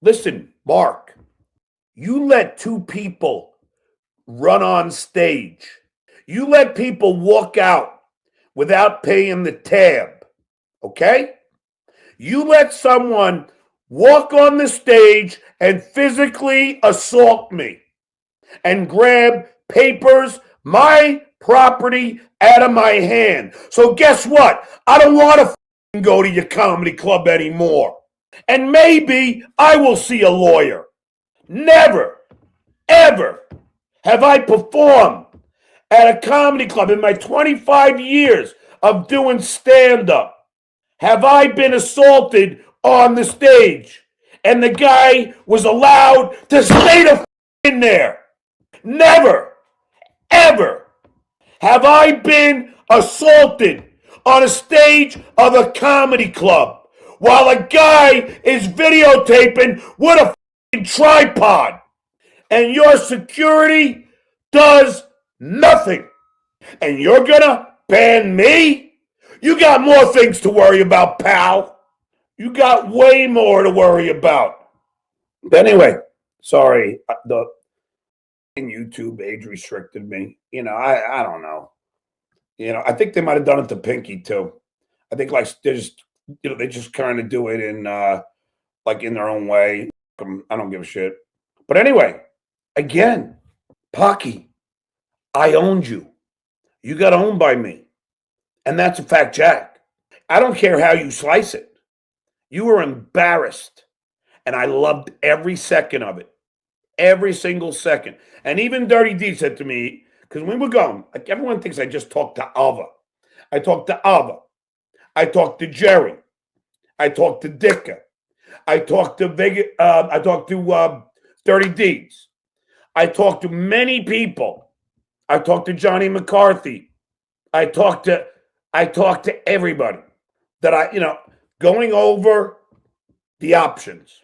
Listen, Mark, you let two people run on stage. You let people walk out without paying the tab, okay? You let someone walk on the stage and physically assault me and grab papers, my property out of my hand. So guess what? I don't want to go to your comedy club anymore. And maybe I will see a lawyer. Never, ever have I performed at a comedy club in my 25 years of doing stand-up. Have I been assaulted on the stage? And the guy was allowed to stay in there. Never, ever have I been assaulted on a stage of a comedy club while a guy is videotaping with a tripod. And your security does nothing. And you're gonna ban me? You got more things to worry about, pal. You got way more to worry about. But anyway, sorry, the YouTube age restricted me. I don't know. I think they might have done it to Pinky too. I think like they just kind of do it in like in their own way. I don't give a shit. But anyway, again, Pocky, I owned you. You got owned by me. And that's a fact, Jack. I don't care how you slice it. You were embarrassed. And I loved every second of it. Every single second. And even Dirty D said to me, because when we were going, like everyone thinks I just talked to Alva. I talked to Alva. I talked to Jerry. I talked to Dicka. I talked to Dirty Deeds. I talked to many people. I talked to Johnny McCarthy. I talked to everybody that going over the options.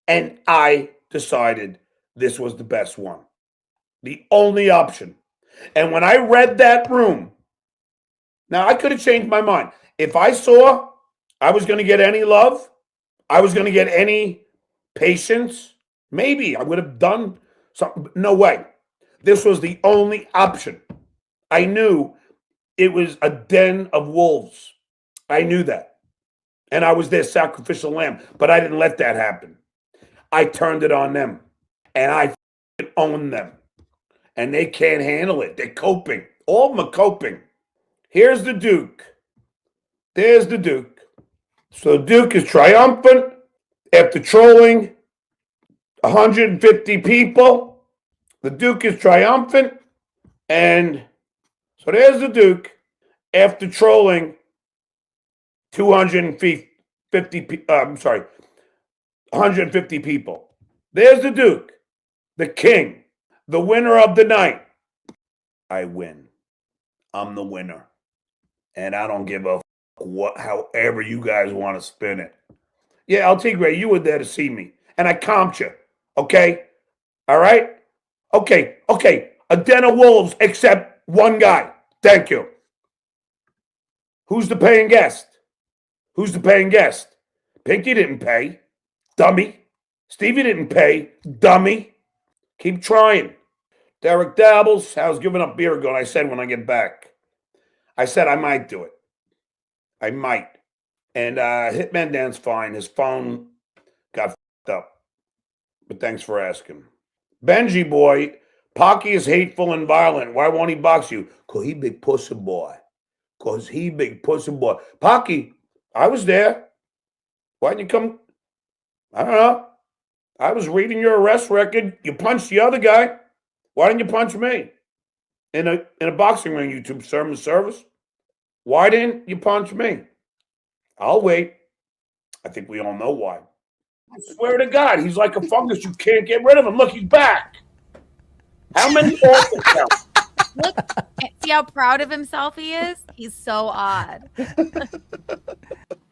And I decided this was the best one. The only option. And when I read that room, now I could have changed my mind. If I saw I was going to get any love, I was going to get any patience, maybe I would have done something. No way. This was the only option. I knew it was a den of wolves. I knew that. And I was their sacrificial lamb, but I didn't let that happen. I turned it on them, and I own them. And they can't handle it. They're coping. All of them are coping. Here's the Duke. There's the Duke. So Duke is triumphant after trolling 150 people. The Duke is triumphant. And so there's the Duke after trolling 150 people. There's the Duke, the king, the winner of the night. I win. I'm the winner. And I don't give a however you guys want to spin it. Yeah, El Tigre, you were there to see me. And I comped you. Okay? All right? Okay. A den of wolves except one guy. Thank you. Who's the paying guest? Pinky didn't pay. Dummy. Stevie didn't pay. Dummy. Keep trying. Derek Dabbles, I was giving up beer ago, and I said when I get back. I said I might do it. I might. And Hitman Dan's fine. His phone got f***ed up. But thanks for asking. Benji boy, Pocky is hateful and violent. Why won't he box you? Because he big pussy boy. Pocky, I was there. Why didn't you come? I don't know. I was reading your arrest record. You punched the other guy. Why didn't you punch me? In a boxing ring, YouTube service. Why didn't you punch me? I'll wait. I think we all know why. I swear to God, he's like a fungus. You can't get rid of him. Look, he's back. How many ultrasounds? Look, see how proud of himself he is? He's so odd.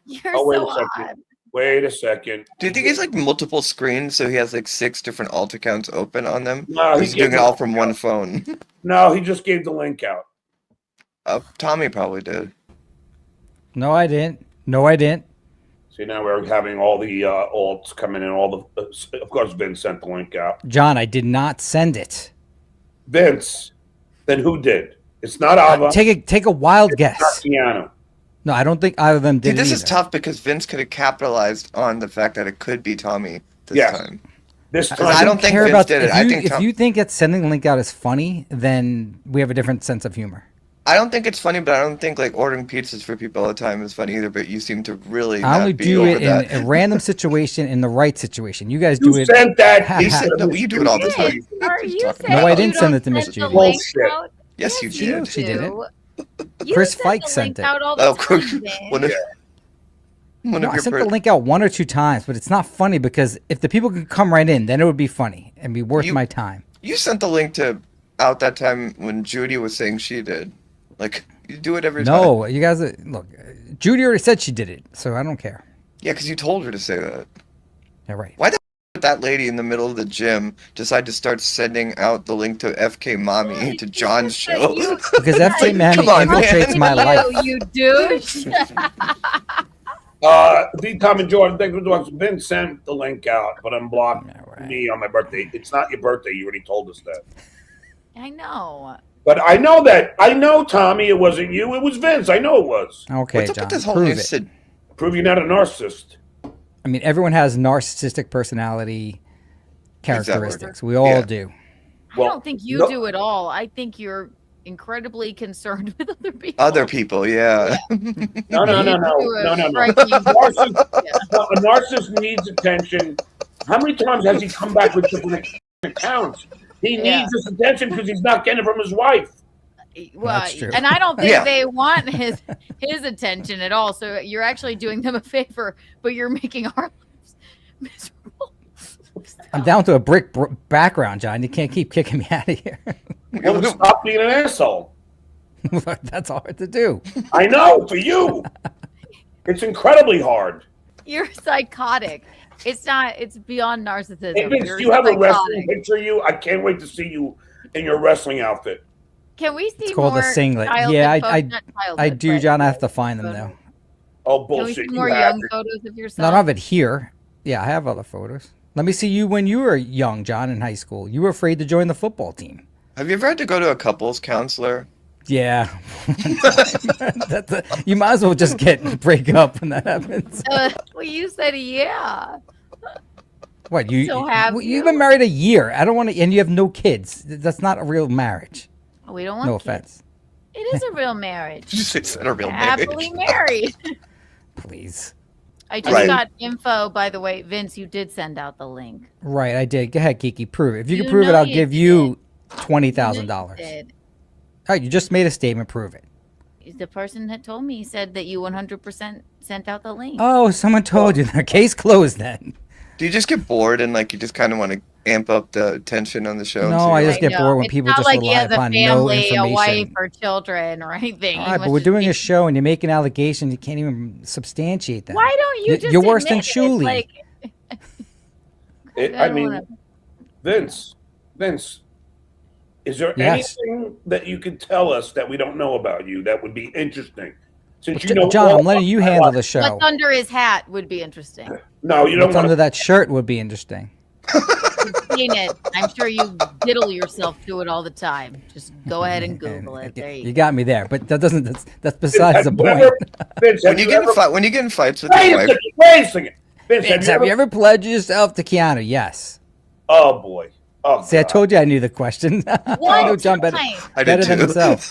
You're so odd. Wait a second. Do you think he's like multiple screens, so he has like 6 different alt accounts open on them? No, he's doing it all from one phone. No, he just gave the link out. Tommy probably did. No, I didn't. See, now we're having all the alts coming in. Of course, Vince sent the link out. John, I did not send it. Vince, then who did? It's not Ava. Take a wild guess. Tatiana. No, I don't think either of them did. See, this either. is tough because Vince could have capitalized on the fact that it could be Tommy this time. This time. I don't think Vince did it. If you think that sending the link out is funny, then we have a different sense of humor. I don't think it's funny, but I don't think like ordering pizzas for people all the time is funny either. But you seem to really I only not be do over it that. in a random situation, in the right situation. You guys You do it. sent that. He said, no, you do it all the time. Are you Talking saying No, I about- didn't you send don't it to Miss send the Judy. link Bullshit. out? Yes, you She knows did. she didn't. You Chris send Fike the sent link it. out all the Oh, time, one Vin. of, one No, of I your sent the per- link out 1 or 2 times, but it's not funny because if the people could come right in, then it would be funny and be worth You- my time. You sent the link to out that time when Judy was saying she did. Like you do it every time. No, you guys look. Judy already said she did it, so I don't care. Yeah, because you told her to say that. Yeah, right. Why the did that lady in the middle of the gym decide to start sending out the link to FK Mommy to John's show? Because FJ Mammy Come on, infiltrates man. my life. You douche. D. Tom and Jordan, thanks for watching. Vince sent the link out, but unblocked me on my birthday. It's not your birthday. You already told us that. I know. But I know that. I know, Tommy, it wasn't you. It was Vince. I know it was. Okay, What's up John, with this whole prove new it. Sid? Prove you're not a narcissist. I mean, everyone has narcissistic personality characteristics. We all do. I don't think you no- do at all. I think you're incredibly concerned with other people. Other people, yeah. No. A A narcissist needs attention. How many times has he come back with different accounts? He needs this attention because he's not getting it from his wife. Well, That's true. and I don't think Yeah. they want his attention at all. So you're actually doing them a favor, but you're making our lives miserable. I'm down to a brick background, John. You can't keep kicking me out of here. Well, stop being an asshole. That's hard to do. I know, for you. It's incredibly hard. You're psychotic. It's not. It's beyond narcissism. Hey, Vince, You're do you have a psychotic. wrestling picture of you? I can't wait to see you in your wrestling outfit. Can we see It's called more a singlet. childhood Yeah, photos? Not I childhood, do, but John. I have to find them though. Oh, Can we bullshit. see more You have young it. photos of yourself? Not of it here. Yeah, I have other photos. Let me see you when you were young, John, in high school. You were afraid to join the football team. Have you ever had to go to a couples counselor? Yeah. You might as well just break up when that happens. Well, you said yeah. What you? So have You've been married a year. I don't want to, and you have no kids. That's not a real marriage. We don't want No kids. offense. It is a real marriage. Did you say it's not a real Happily marriage? married. Please. I just Right. got info, by the way. Vince, you did send out the link. Right, I did. Go ahead, Kiki. Prove it. If you can You prove it, know I'll you give you $20,000. You did. All right, you just made a statement. Prove it. The person that told me said that you 100% sent out the link. Oh, someone told you. The case closed then. Do you just get bored and like you just kind of want to amp up the tension on the show? No, I just get know. bored when It's people not just like rely he has a upon no family, a wife, information. or children or anything. All He right, but was we're just doing being- a show and you're making allegations. You can't even substantiate them. Why don't you just You're worse than admit it? Shuli. Like, I don't mean, wanna- Vince, is there Yes. anything that you could tell us that we don't know about you that would be interesting? Since you John, know John, all I'm letting you about my handle life. the show. What's under his hat would be interesting. No, you don't What's want under that shirt would be interesting. You've seen it. I'm sure you diddle yourself to it all the time. Just go ahead and Google it. There you You go. got me there, but that doesn't. That's besides the Have you point. ever- Vince, When have you you get in ever- when you get in fights with Wait your a wife, second. Wait a second. Vince, Vince, have you ever pledged yourself to Keanu? Yes. Oh boy. Oh, See, I God. told you I knew the question. I know John better, I did better than too. himself.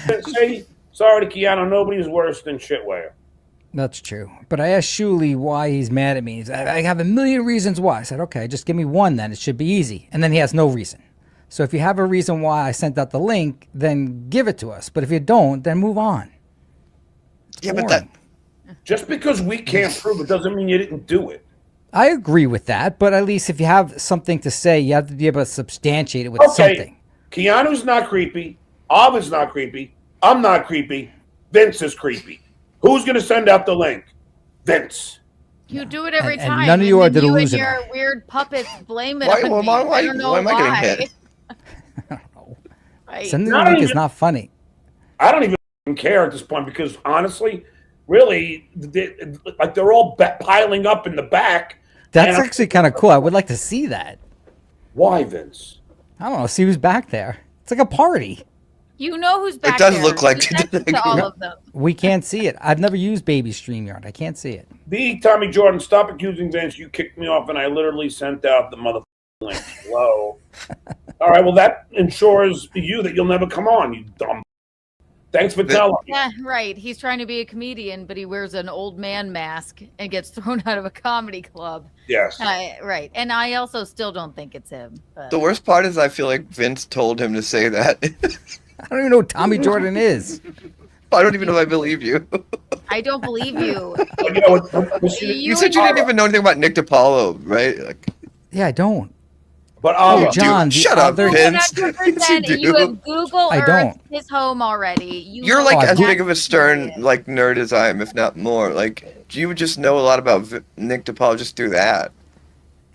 Vince, say sorry to Keanu. Nobody's worse than Shitware. That's true. But I asked Shuli why he's mad at me. He's, I have a million reasons why. I said, okay, just give me one then. It should be easy. And then he has no reason. So if you have a reason why I sent out the link, then give it to us. But if you don't, then move on. It's yeah, but boring. Just because we can't prove it doesn't mean you didn't do it. I agree with that. But at least if you have something to say, you have to be able to substantiate it with Okay. something. Keanu's not creepy. Ovid's not creepy. I'm not creepy. Vince is creepy. Who's going to send out the link? Vince. You do it every And time. none of you are then you and delusional. your weird puppets blame it Why- on why- me. why- I don't know why am I getting hit? Right. Sending the Not link is even- not funny. I don't even care at this point because honestly, really, they're all piling up in the back. That's And- actually kind of cool. I would like to see that. Why, Vince? I don't know. See who's back there. It's like a party. You know who's back does there. look like You sent it to all of them. We can't see it. I've never used Baby StreamYard. I can't see it. The Tommy Jordan, stop accusing Vince. You kicked me off, and I literally sent out the motherfucking link. Whoa. All right, well, that ensures you that you'll never come on, you dumb. Thanks for telling me. Yeah, right. He's trying to be a comedian, but he wears an old man mask and gets thrown out of a comedy club. Yes. Right. And I also still don't think it's him. But. The worst part is I feel like Vince told him to say that. I don't even know who Tommy Jordan is. I don't even know if I believe you. I don't believe you. You said you didn't even know anything about Nick DiPaolo, right? Like, yeah, I don't. But John, shut up, Vince. 100%, you have Google I Earth don't. his home already. You're know like as that. big of a Stern like nerd as I am, if not more. Like, you would just know a lot about Nick DiPaolo just through that.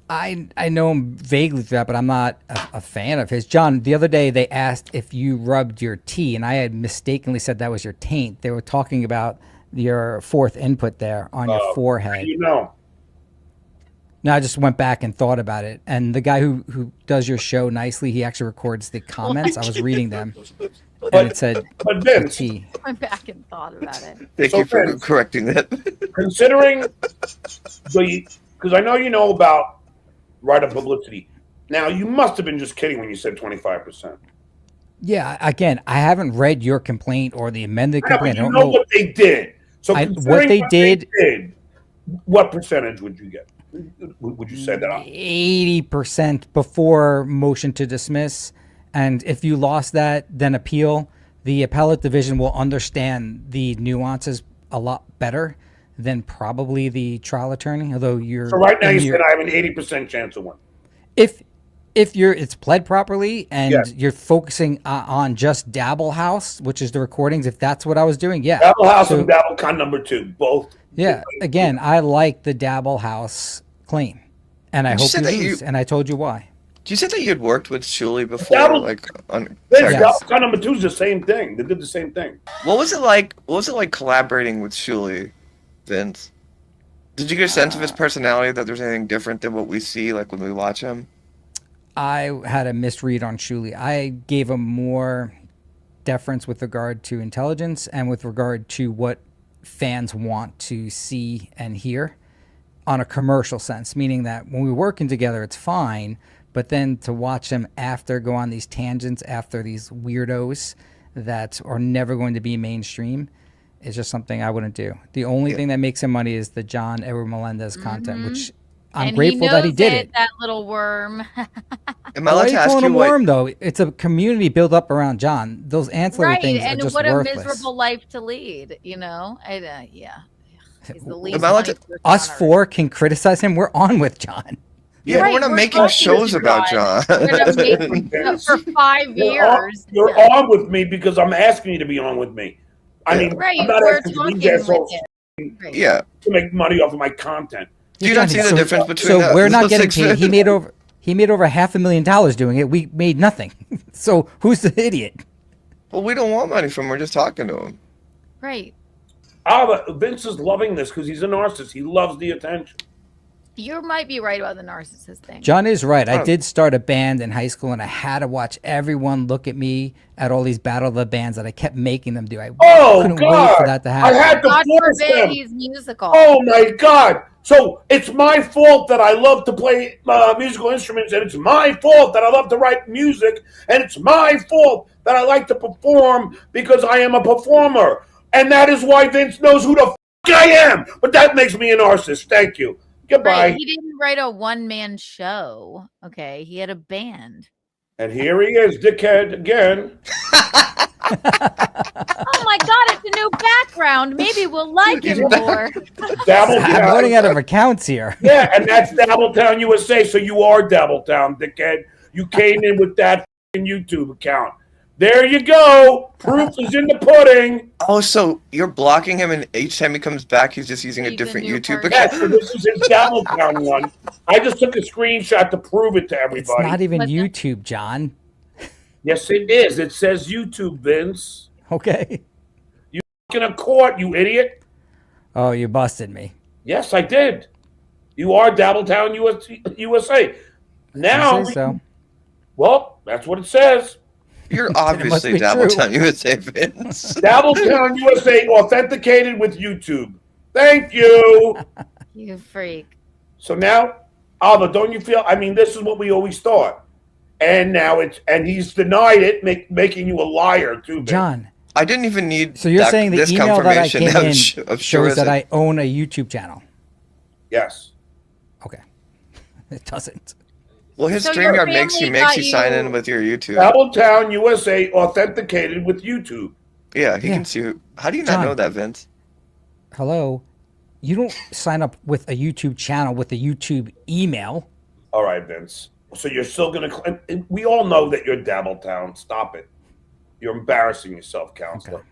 I know him vaguely through that, but I'm not a fan of his. John, the other day they asked if you rubbed your tea, and I had mistakenly said that was your taint. They were talking about your fourth input there on your forehead. You know. No, I just went back and thought about it. And the guy who does your show nicely, he actually records the comments. I was reading them. And it said, but Vince, I went back and thought about it. Thank you for correcting that. Considering because I know you know about write-up publicity. Now, you must have been just kidding when you said 25%. yeah, again, I haven't read your complaint or the amended complaint. I don't know what they did. So what they did, what percentage would you get? Would you say that? 80% before motion to dismiss. And if you lost that, then appeal. The appellate division will understand the nuances a lot better than probably the trial attorney. Although you're so right now you said I have an 80% chance of winning. If it's pled properly and you're focusing on just Dabble House, which is the recordings, if that's what I was doing, yeah. Dabble House and Dabble Con number 2, both. Yeah, again, I like the Dabble House claim, and I hope you lose, and I told you why. You said that you had worked with Shuli before, Dabble Con number 2 is the same thing. They did the same thing. What was it like? What was it like collaborating with Shuli, Vince? Did you get a sense of his personality that there's anything different than what we see, like when we watch him? I had a misread on Shuli. I gave him more deference with regard to intelligence and with regard to what fans want to see and hear on a commercial sense, meaning that when we're working together, it's fine, but then to watch him after go on these tangents after these weirdos that are never going to be mainstream is just something I wouldn't do. The only thing that makes him money is the John Edward Melendez content, which I'm grateful that he did it. That little worm. Am I allowed to ask you him worm, though? It's a community built up around John. Those ancillary things are just worthless. What a miserable life to lead, you know? Yeah. He's the least us four can criticize him. We're on with John. Yeah, right, we're not making shows about John. For 5 years. You're on with me because I'm asking you to be on with me. I mean, I'm not asking you to make money off of my content. Do you not see the difference between So we're not getting paid. He made over $500,000 doing it. We made nothing. So who's the idiot? Well, we don't want money from him. We're just talking to him. Right. Vince is loving this because he's a narcissist. He loves the attention. You might be right about the narcissist thing. John is right. I did start a band in high school, and I had to watch everyone look at me at all these Battle of the Bands that I kept making them do. I couldn't wait for that to happen. I had to force them. He's musical. Oh, my God. So it's my fault that I love to play musical instruments, and it's my fault that I love to write music, and it's my fault that I like to perform because I am a performer. And that is why Vince knows who the f*** I am. But that makes me a narcissist. Thank you. Goodbye. Right. He didn't write a one-man show. Okay. He had a band. And here he is, dickhead, again. Oh, my God. It's a new background. Maybe we'll like him more. I'm running out of accounts here. Yeah, and that's Dabbletown USA. So you are Dabbletown, dickhead. You came in with that YouTube account. There you go. Proof is in the pudding. Oh, so you're blocking him, and each time he comes back, he's just using a different YouTube account? Yes, so this is his Dabbletown one. I just took a screenshot to prove it to everybody. It's not even YouTube, John. Yes, it is. It says YouTube, Vince. Okay. You in a court, you idiot. Oh, you busted me. Yes, I did. You are Dabbletown USA. Now, so. Well, that's what it says. You're obviously Dabbletown USA, Vince. Dabbletown USA authenticated with YouTube. Thank you. You freak. So now, Alba, don't you feel? I mean, this is what we always thought. and now he's denied it, making you a liar too. Vince. John. I didn't even need. So you're saying the this email that I confirmation came in of shows that Sharissa. I own a YouTube channel? Yes. Okay. It doesn't. Well, his So stream your yard makes you family sign got in you- with your YouTube. Battletown USA authenticated with YouTube. Yeah, he Yeah. can see. How do you John. not know that, Vince? Hello? You don't sign up with a YouTube channel with a YouTube email. All right, Vince. So you're still going to. We all know that you're Dabbletown. Stop it. You're embarrassing yourself, counselor. Okay.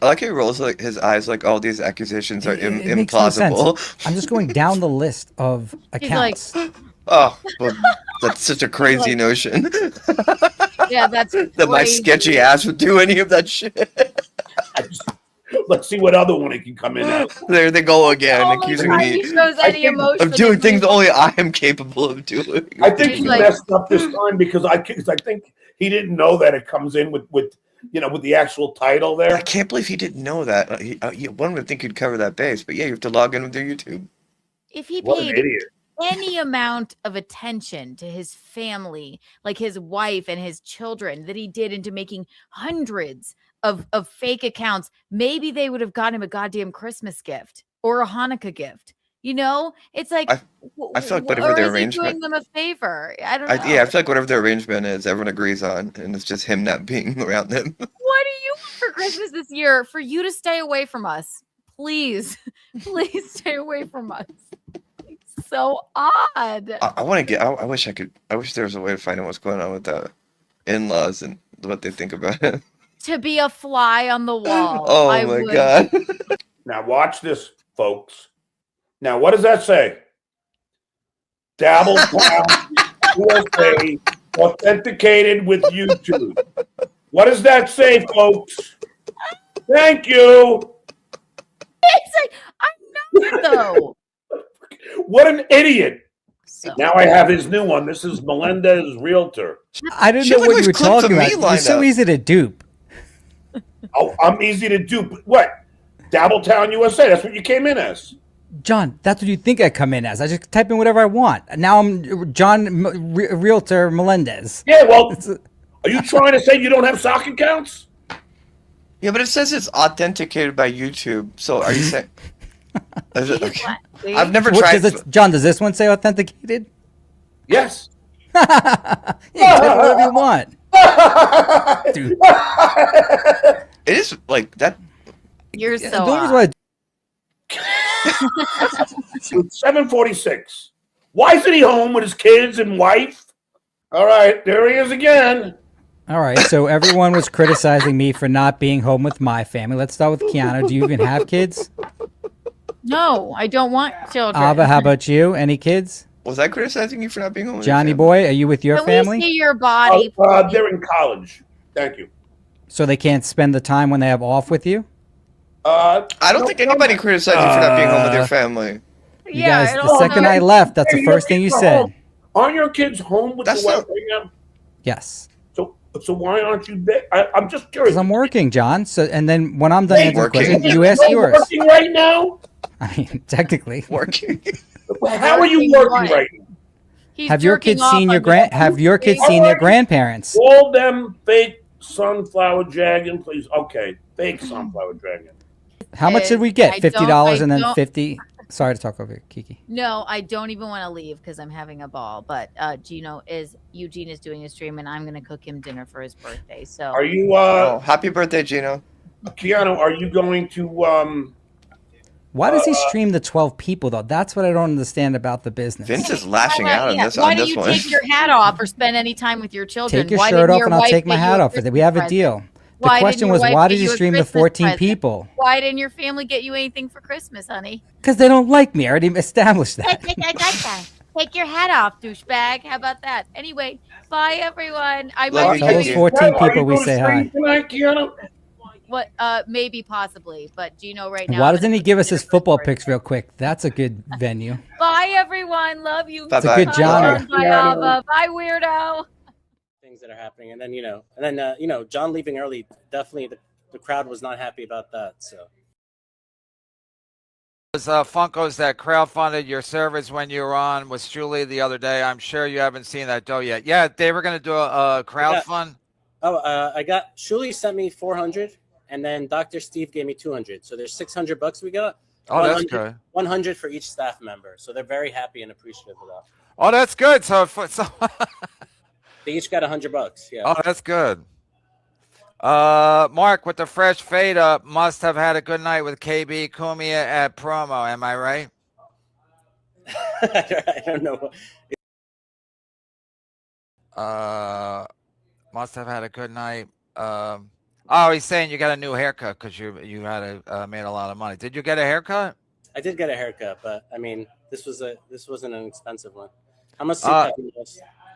I like how he rolls like his eyes like all these accusations are It makes no sense. implausible. I'm just going down the list of accounts. Oh, well, that's such a crazy notion. Yeah, that's That my crazy. sketchy ass would do any of that shit. Let's see what other one it can come in at. There they go again, Only accusing time me he shows any emotion of doing is things when- only I am capable of doing. I think He's he like- messed up this time because I think he didn't know that it comes in with the actual title I there. can't believe he didn't know that. One would think he'd cover that base, but yeah, you have to log in with your YouTube. If he What an paid idiot. any amount of attention to his family, like his wife and his children, that he did into making hundreds of fake accounts, maybe they would have gotten him a goddamn Christmas gift or a Hanukkah gift. You know, it's like I feel like whatever or their is he arrangement- doing them a favor? I don't know. Yeah, I feel like whatever the arrangement is, everyone agrees on, and it's just him not being around them. What do you want for Christmas this year? For you to stay away from us, please, please stay away from us. It's so odd. I want to get. I wish I could. I wish there was a way to find out what's going on with the in-laws and what they think about it. To be a fly on the wall. Oh I my would. god! Now watch this, folks. Now what does that say? Dabbletown USA authenticated with YouTube. What does that say, folks? Thank you. It's like I know it though. What an idiot. So, Now I have his new one. This is Melendez Realtor. I didn't She know looked what like you were clips of talking me about. You're lined so up. easy to dupe. Oh, I'm easy to dupe. What? Dabbletown USA. That's what you came in as. John, that's what you think I come in as. I just type in whatever I want. Now I'm John Realtor Melendez. Yeah, well, are you trying to say you don't have sock accounts? Yeah, but it says it's authenticated by YouTube. So are you saying? Is it, okay. Wait. I've never What, tried. John, does this one say authenticated? Yes. Yeah, you can type whatever you want. Dude, It is like that. You're the so only reason odd. why 7:46. Why isn't he home with his kids and wife? All right, there he is again. All right, so everyone was criticizing me for not being home with my family. Let's start with Keanu. Do you even have kids? No, I don't want children. Ava, how about you? Any kids? Was I criticizing you for not being home? with your Johnny family? boy, are you with your Can family? we see your body? They're in college. Thank you. So they can't spend the time when they have off with you? I don't think anybody criticized you for not being home with your family. You Yeah, guys, I the don't second know. I left, that's the Hey, your first thing you kids are said. home. Aren't your kids home with That's the wife not- right now? Yes. So why aren't you there? I'm just curious. Because I'm working, John. So, and then when I'm done Wait, answering working. questions, you ask Are you yours. working right now? I mean, technically. Working. How are you Working working what? right now? He's Have your jerking kids off seen your on Have your kids seen their grandparents? All them fake sunflower dragon, please. Okay, fake sunflower dragon. How much did we get? I $50 and then don't- 50. Sorry to talk over you, Kiki. No, I don't even want to leave because I'm having a ball. But Eugene is doing a stream, and I'm gonna cook him dinner for his birthday. So Are you, Oh, happy birthday, Gino. Keanu? Are you going to? Why does he stream the 12 people though? That's what I don't understand about the business. Vince is lashing out on this Why on do this you one. take your hat off or spend any time with your children? Take your Why shirt didn't off your and I'll wife take my get you hat a off. We have a Christmas deal. present? The Why question didn't your was, wife why get did you a stream the Christmas 14 present? people? Why didn't your family get you anything for Christmas, honey? Because they don't like me. I already established that. Take your hat off, douchebag. How about that? Anyway, bye everyone. I Love might you, Tell be those Kiki. 14 Are people you we going to say stream hi. tonight, Keanu? what maybe possibly, but Gino right now. Why I'm doesn't gonna he cook give us dinner his for football birthday. picks real quick? That's a good venue. Bye everyone. Love you. Bye-bye. It's a good Bye, genre. John. Bye, Ava. Bye, weirdo. Things that are happening, and then John leaving early, definitely the crowd was not happy about that. So those Funkos that crowdfunded your service when you were on with Julie the other day. I'm sure you haven't seen that dough yet. Yeah, they were going to do a crowdfund. I got Shuli sent me 400, and then Dr. Steve gave me 200. So there's $600 we got. Oh, that's good. 100 for each staff member. So they're very happy and appreciative of that. Oh, that's good. So they each got $100. Yeah. Oh, that's good. Mark, with the fresh fade up, must have had a good night with KB Kumia at promo. Am I right? I don't know. Must have had a good night. Oh, he's saying you got a new haircut because you had made a lot of money. Did you get a haircut? I did get a haircut, but I mean, this wasn't an expensive one. How much?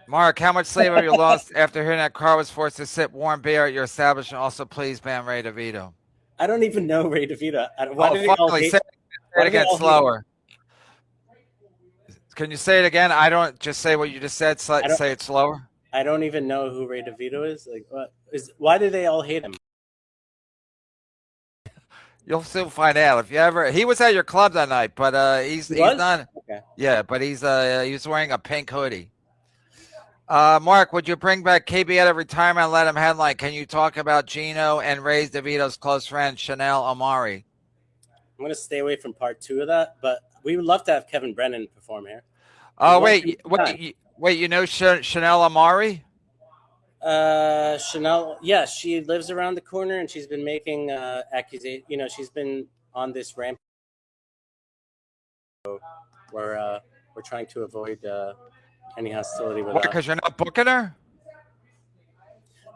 Mark, how much sleep have you lost after hearing that Carl was forced to sip warm beer at your establishment? Also, please ban Ray DeVito. I don't even know Ray DeVito. Say it again slower. Can you say it again? I don't just say what you just said. Say it slower. I don't even know who Ray DeVito is. Like, why do they all hate him? You'll soon find out. If you ever, he was at your club that night, but he's not. Okay. Yeah, but he was wearing a pink hoodie. Mark, would you bring back KB out of retirement and let him headline? Can you talk about Gino and Ray DeVito's close friend, Chanel Omari? I'm going to stay away from part 2 of that, but we would love to have Kevin Brennan perform here. Oh, wait, you know Chanel Omari? Chanel, yeah, she lives around the corner and she's been making accusations. You know, she's been on this ramp. We're trying to avoid any hostility with her. Because you're not booking her?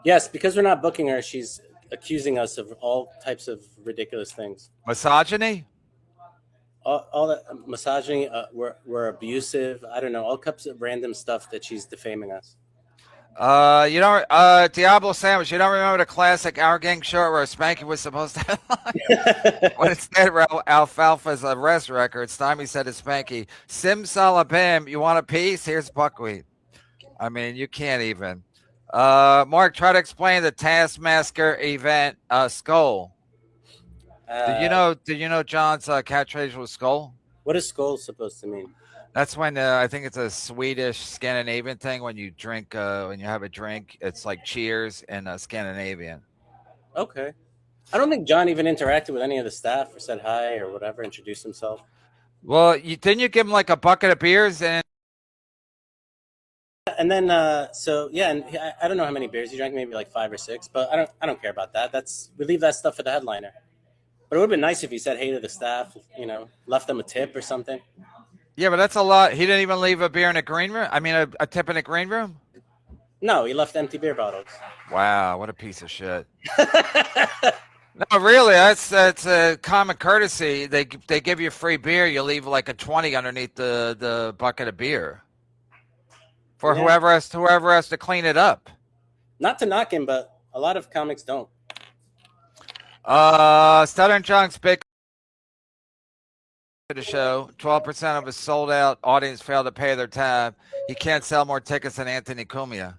Yes, because we're not booking her, she's accusing us of all types of ridiculous things. Misogyny? All that misogyny, we're abusive. I don't know, all types of random stuff that she's defaming us. Diablo Sandwich, you don't remember the classic Our Gang short where Spanky was supposed to headline? When instead of Alfalfa's arrest record, Stymie said to Spanky, Sim Salabim, you want a piece? Here's buckwheat. I mean, you can't even. Mark, try to explain the Taskmaster event, Skull. Did you know John's catchphrase was Skull? What is Skull supposed to mean? That's when I think it's a Swedish Scandinavian thing. When you drink, when you have a drink, it's like cheers in Scandinavian. Okay. I don't think John even interacted with any of the staff or said hi or whatever, introduced himself. Well, didn't you give him like a bucket of beers and then so yeah, and I don't know how many beers he drank, maybe like 5 or 6, but I don't care about that. We leave that stuff for the headliner. But it would have been nice if he said hey to the staff, you know, left them a tip or something. Yeah, but that's a lot. He didn't even leave a beer in a green room? I mean, a tip in a green room? No, he left empty beer bottles. Wow, what a piece of shit. No, really, that's a common courtesy. They give you free beer, you leave like a 20 underneath the bucket of beer. For whoever has to clean it up. Not to knock him, but a lot of comics don't. Stuttering John's big to the show. 12% of his sold out audience failed to pay their tab. He can't sell more tickets than Anthony Cumia.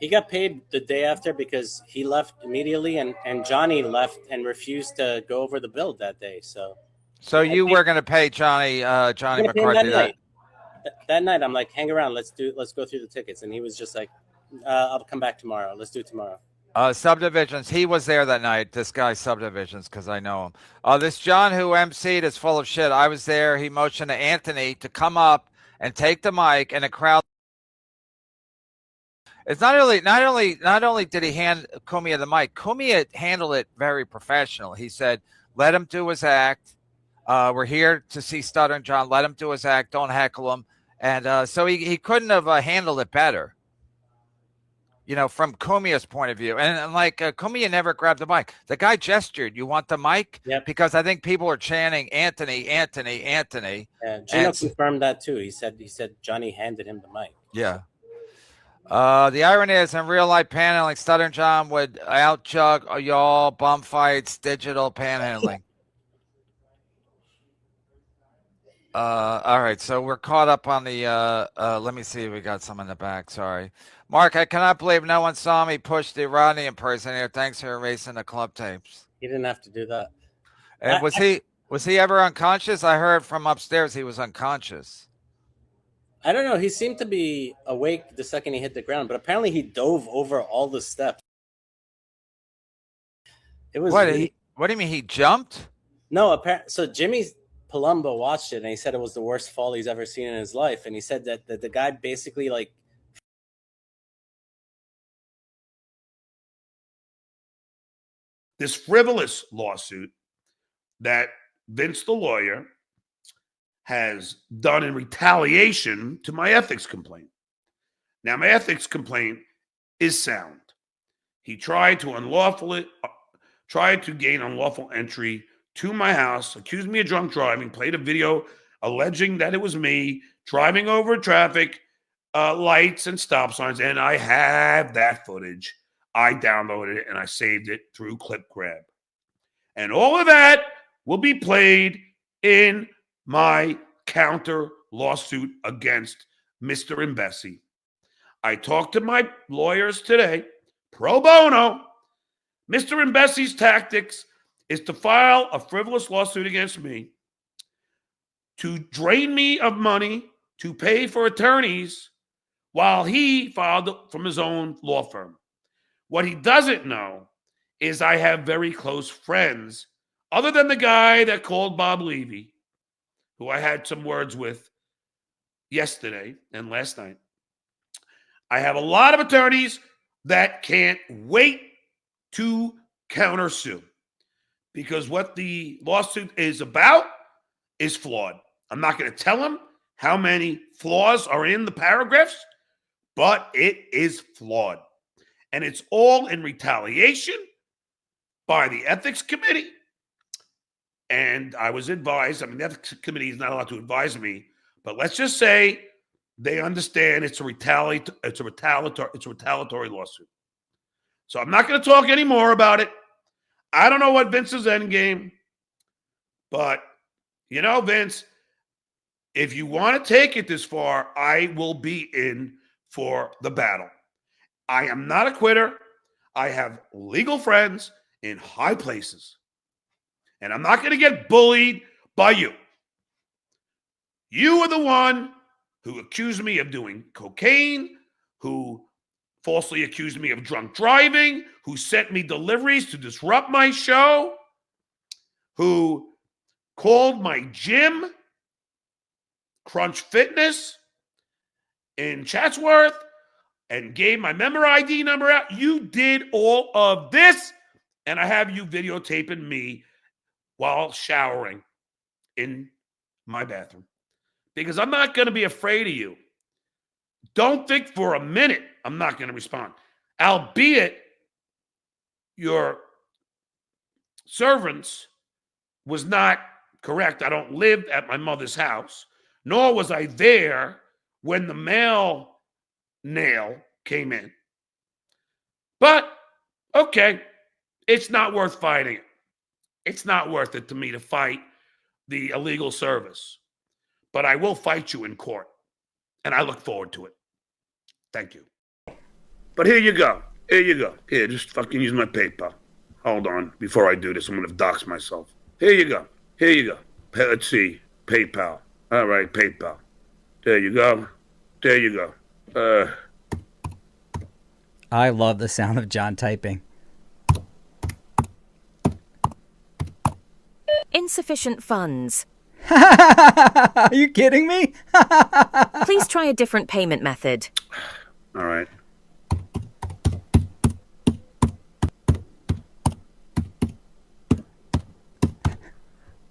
He got paid the day after because he left immediately, and Johnny left and refused to go over the bill that day. So you were going to pay Johnny McCarthy that night. I'm like, hang around, let's go through the tickets, and he was just like, I'll come back tomorrow. Let's do it tomorrow. Subdivisions. He was there that night. This guy Subdivisions, because I know him. This John who emceed is full of shit. I was there. He motioned to Anthony to come up and take the mic, and the crowd. It's not only did he hand Cumia the mic, Cumia handled it very professional. He said, "Let him do his act. We're here to see Stuttering John. Let him do his act. Don't heckle him." And so he couldn't have handled it better. You know, from Cumia's point of view. And like Cumia never grabbed the mic. The guy gestured, "You want the mic?" Yep. Because I think people are chanting, "Anthony, Anthony, Anthony." Yeah, Gino confirmed that too. He said Johnny handed him the mic. Yeah. The irony is, in real life paneling, Stuttering John would outjug y'all, bum fights, digital panhandling. All right, so we're caught up on the let me see if we got some in the back. Sorry. Mark, I cannot believe no one saw me push the Rodney impersonator. Thanks for erasing the club tapes. He didn't have to do that. And Was he ever unconscious? I heard from upstairs he was unconscious. I don't know. He seemed to be awake the second he hit the ground, but apparently he dove over all the steps. It was What? really... What do you mean he jumped? No, so Jimmy Palumbo watched it and he said it was the worst fall he's ever seen in his life, and he said that the guy basically like. This frivolous lawsuit that Vince the lawyer has done in retaliation to my ethics complaint. Now, my ethics complaint is sound. He tried to gain unlawful entry to my house, accused me of drunk driving, played a video alleging that it was me driving over traffic lights and stop signs, and I have that footage. I downloaded it and I saved it through ClipGrab. And all of that will be played in my counter lawsuit against Mr. Imbessi. I talked to my lawyers today, pro bono. Mr. Imbessi's tactics is to file a frivolous lawsuit against me, to drain me of money to pay for attorneys while he filed from his own law firm. What he doesn't know is I have very close friends, other than the guy that called Bob Levy, who I had some words with yesterday and last night. I have a lot of attorneys that can't wait to countersue because what the lawsuit is about is flawed. I'm not going to tell them how many flaws are in the paragraphs, but it is flawed. And it's all in retaliation by the ethics committee. And I was advised, the ethics committee is not allowed to advise me, but let's just say they understand it's a retaliatory lawsuit. So I'm not going to talk anymore about it. I don't know what Vince's end game, but Vince, if you want to take it this far, I will be in for the battle. I am not a quitter. I have legal friends in high places. And I'm not going to get bullied by you. You are the one who accused me of doing cocaine, who falsely accused me of drunk driving, who sent me deliveries to disrupt my show, who called my gym, Crunch Fitness, in Chatsworth, and gave my member ID number out. You did all of this, and I have you videotaping me while showering in my bathroom. Because I'm not going to be afraid of you. Don't think for a minute I'm not going to respond. Albeit your servants was not correct. I don't live at my mother's house, nor was I there when the mail nail came in. But, okay, it's not worth fighting it. It's not worth it to me to fight the illegal service. But I will fight you in court, and I look forward to it. Thank you. But here you go. Here you go. Here, just fucking use my PayPal. Hold on. Before I do this, I'm going to dox myself. Here you go. Here you go. Let's see. PayPal. All right, PayPal. There you go. There you go. I love the sound of John typing. Insufficient funds. Are you kidding me? Please try a different payment method. All right.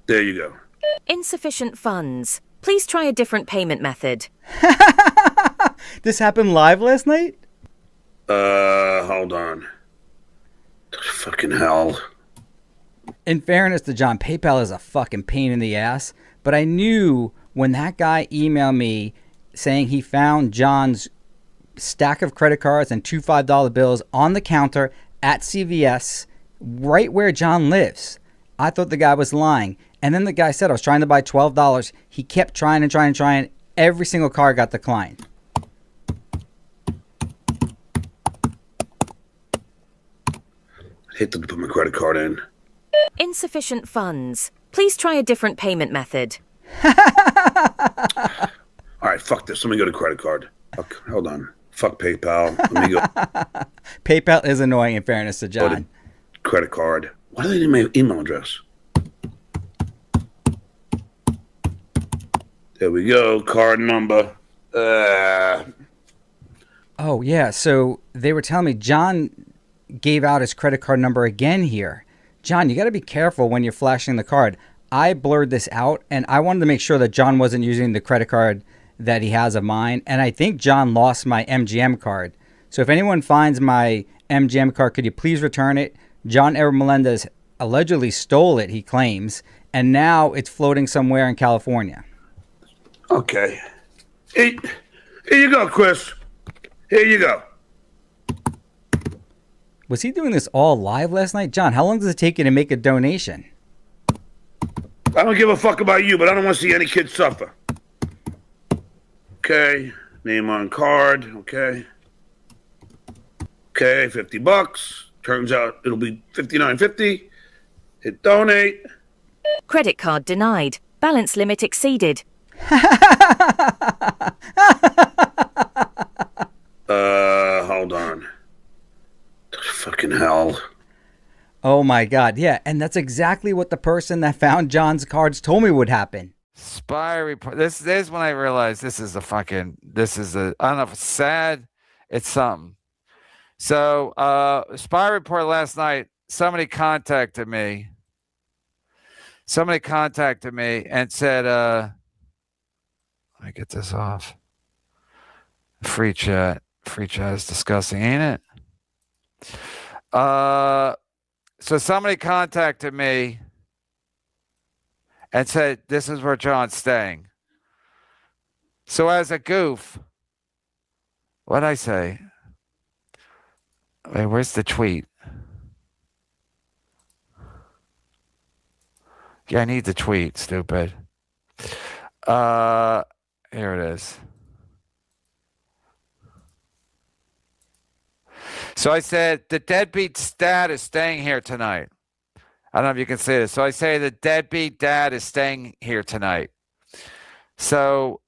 There you go. Insufficient funds. Please try a different payment method. This happened live last night? Hold on. Fucking hell. In fairness to John, PayPal is a fucking pain in the ass. But I knew when that guy emailed me saying he found John's stack of credit cards and two $5 bills on the counter at CVS, right where John lives, I thought the guy was lying. And then the guy said, I was trying to buy $12. He kept trying and trying and trying. Every single card got declined. I hate to put my credit card in. Insufficient funds. Please try a different payment method. All right, fuck this. Let me go to credit card. Fuck, hold on. Fuck PayPal. Let me go. PayPal is annoying in fairness to John. Credit card. Why do they need my email address? There we go. Card number. Oh, yeah. So they were telling me John gave out his credit card number again here. John, you got to be careful when you're flashing the card. I blurred this out, and I wanted to make sure that John wasn't using the credit card that he has of mine. And I think John lost my MGM card. So if anyone finds my MGM card, could you please return it? John Edward Melendez allegedly stole it, he claims, and now it's floating somewhere in California. Okay. Here you go, Chris. Here you go. Was he doing this all live last night? John, how long does it take you to make a donation? I don't give a fuck about you, but I don't want to see any kids suffer. Okay. Name on card. Okay. Okay, $50. Turns out it'll be $59.50. Hit donate. Credit card denied. Balance limit exceeded. Hold on. Fucking hell. Oh my God. Yeah. And that's exactly what the person that found John's cards told me would happen. Spy report. This is when I realized this is I don't know if it's sad. It's something. So, spy report last night, somebody contacted me and said, let me get this off. Free chat is disgusting, ain't it? So somebody contacted me and said, this is where John's staying. So as a goof, what'd I say? Wait, where's the tweet? Yeah, I need the tweet, stupid. Here it is. So I said, the deadbeat dad is staying here tonight. I don't know if you can see this. So I say, the deadbeat dad is staying here tonight. So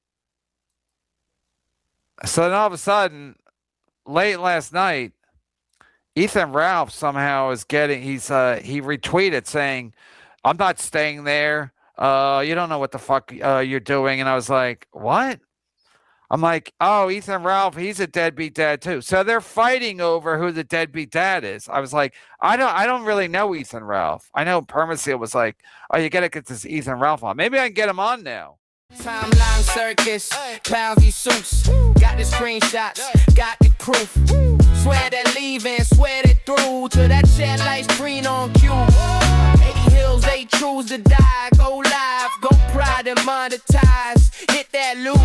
then all of a sudden, late last night, Ethan Ralph somehow is he retweeted saying, I'm not staying there. You don't know what the fuck you're doing. And I was like, what? I'm like, oh, Ethan Ralph, he's a deadbeat dad too. So they're fighting over who the deadbeat dad is. I was like, I don't really know Ethan Ralph. I know Permaseal was like, oh, you gotta get this Ethan Ralph on. Maybe I can get him on now. Timeline circus, clownsy suits. Got the screenshots, got the proof. Swear that leaving, swear it through till that shit lights green on cue. 80 hills, they choose to die. Go live, go pride and monetize. Hit that loot.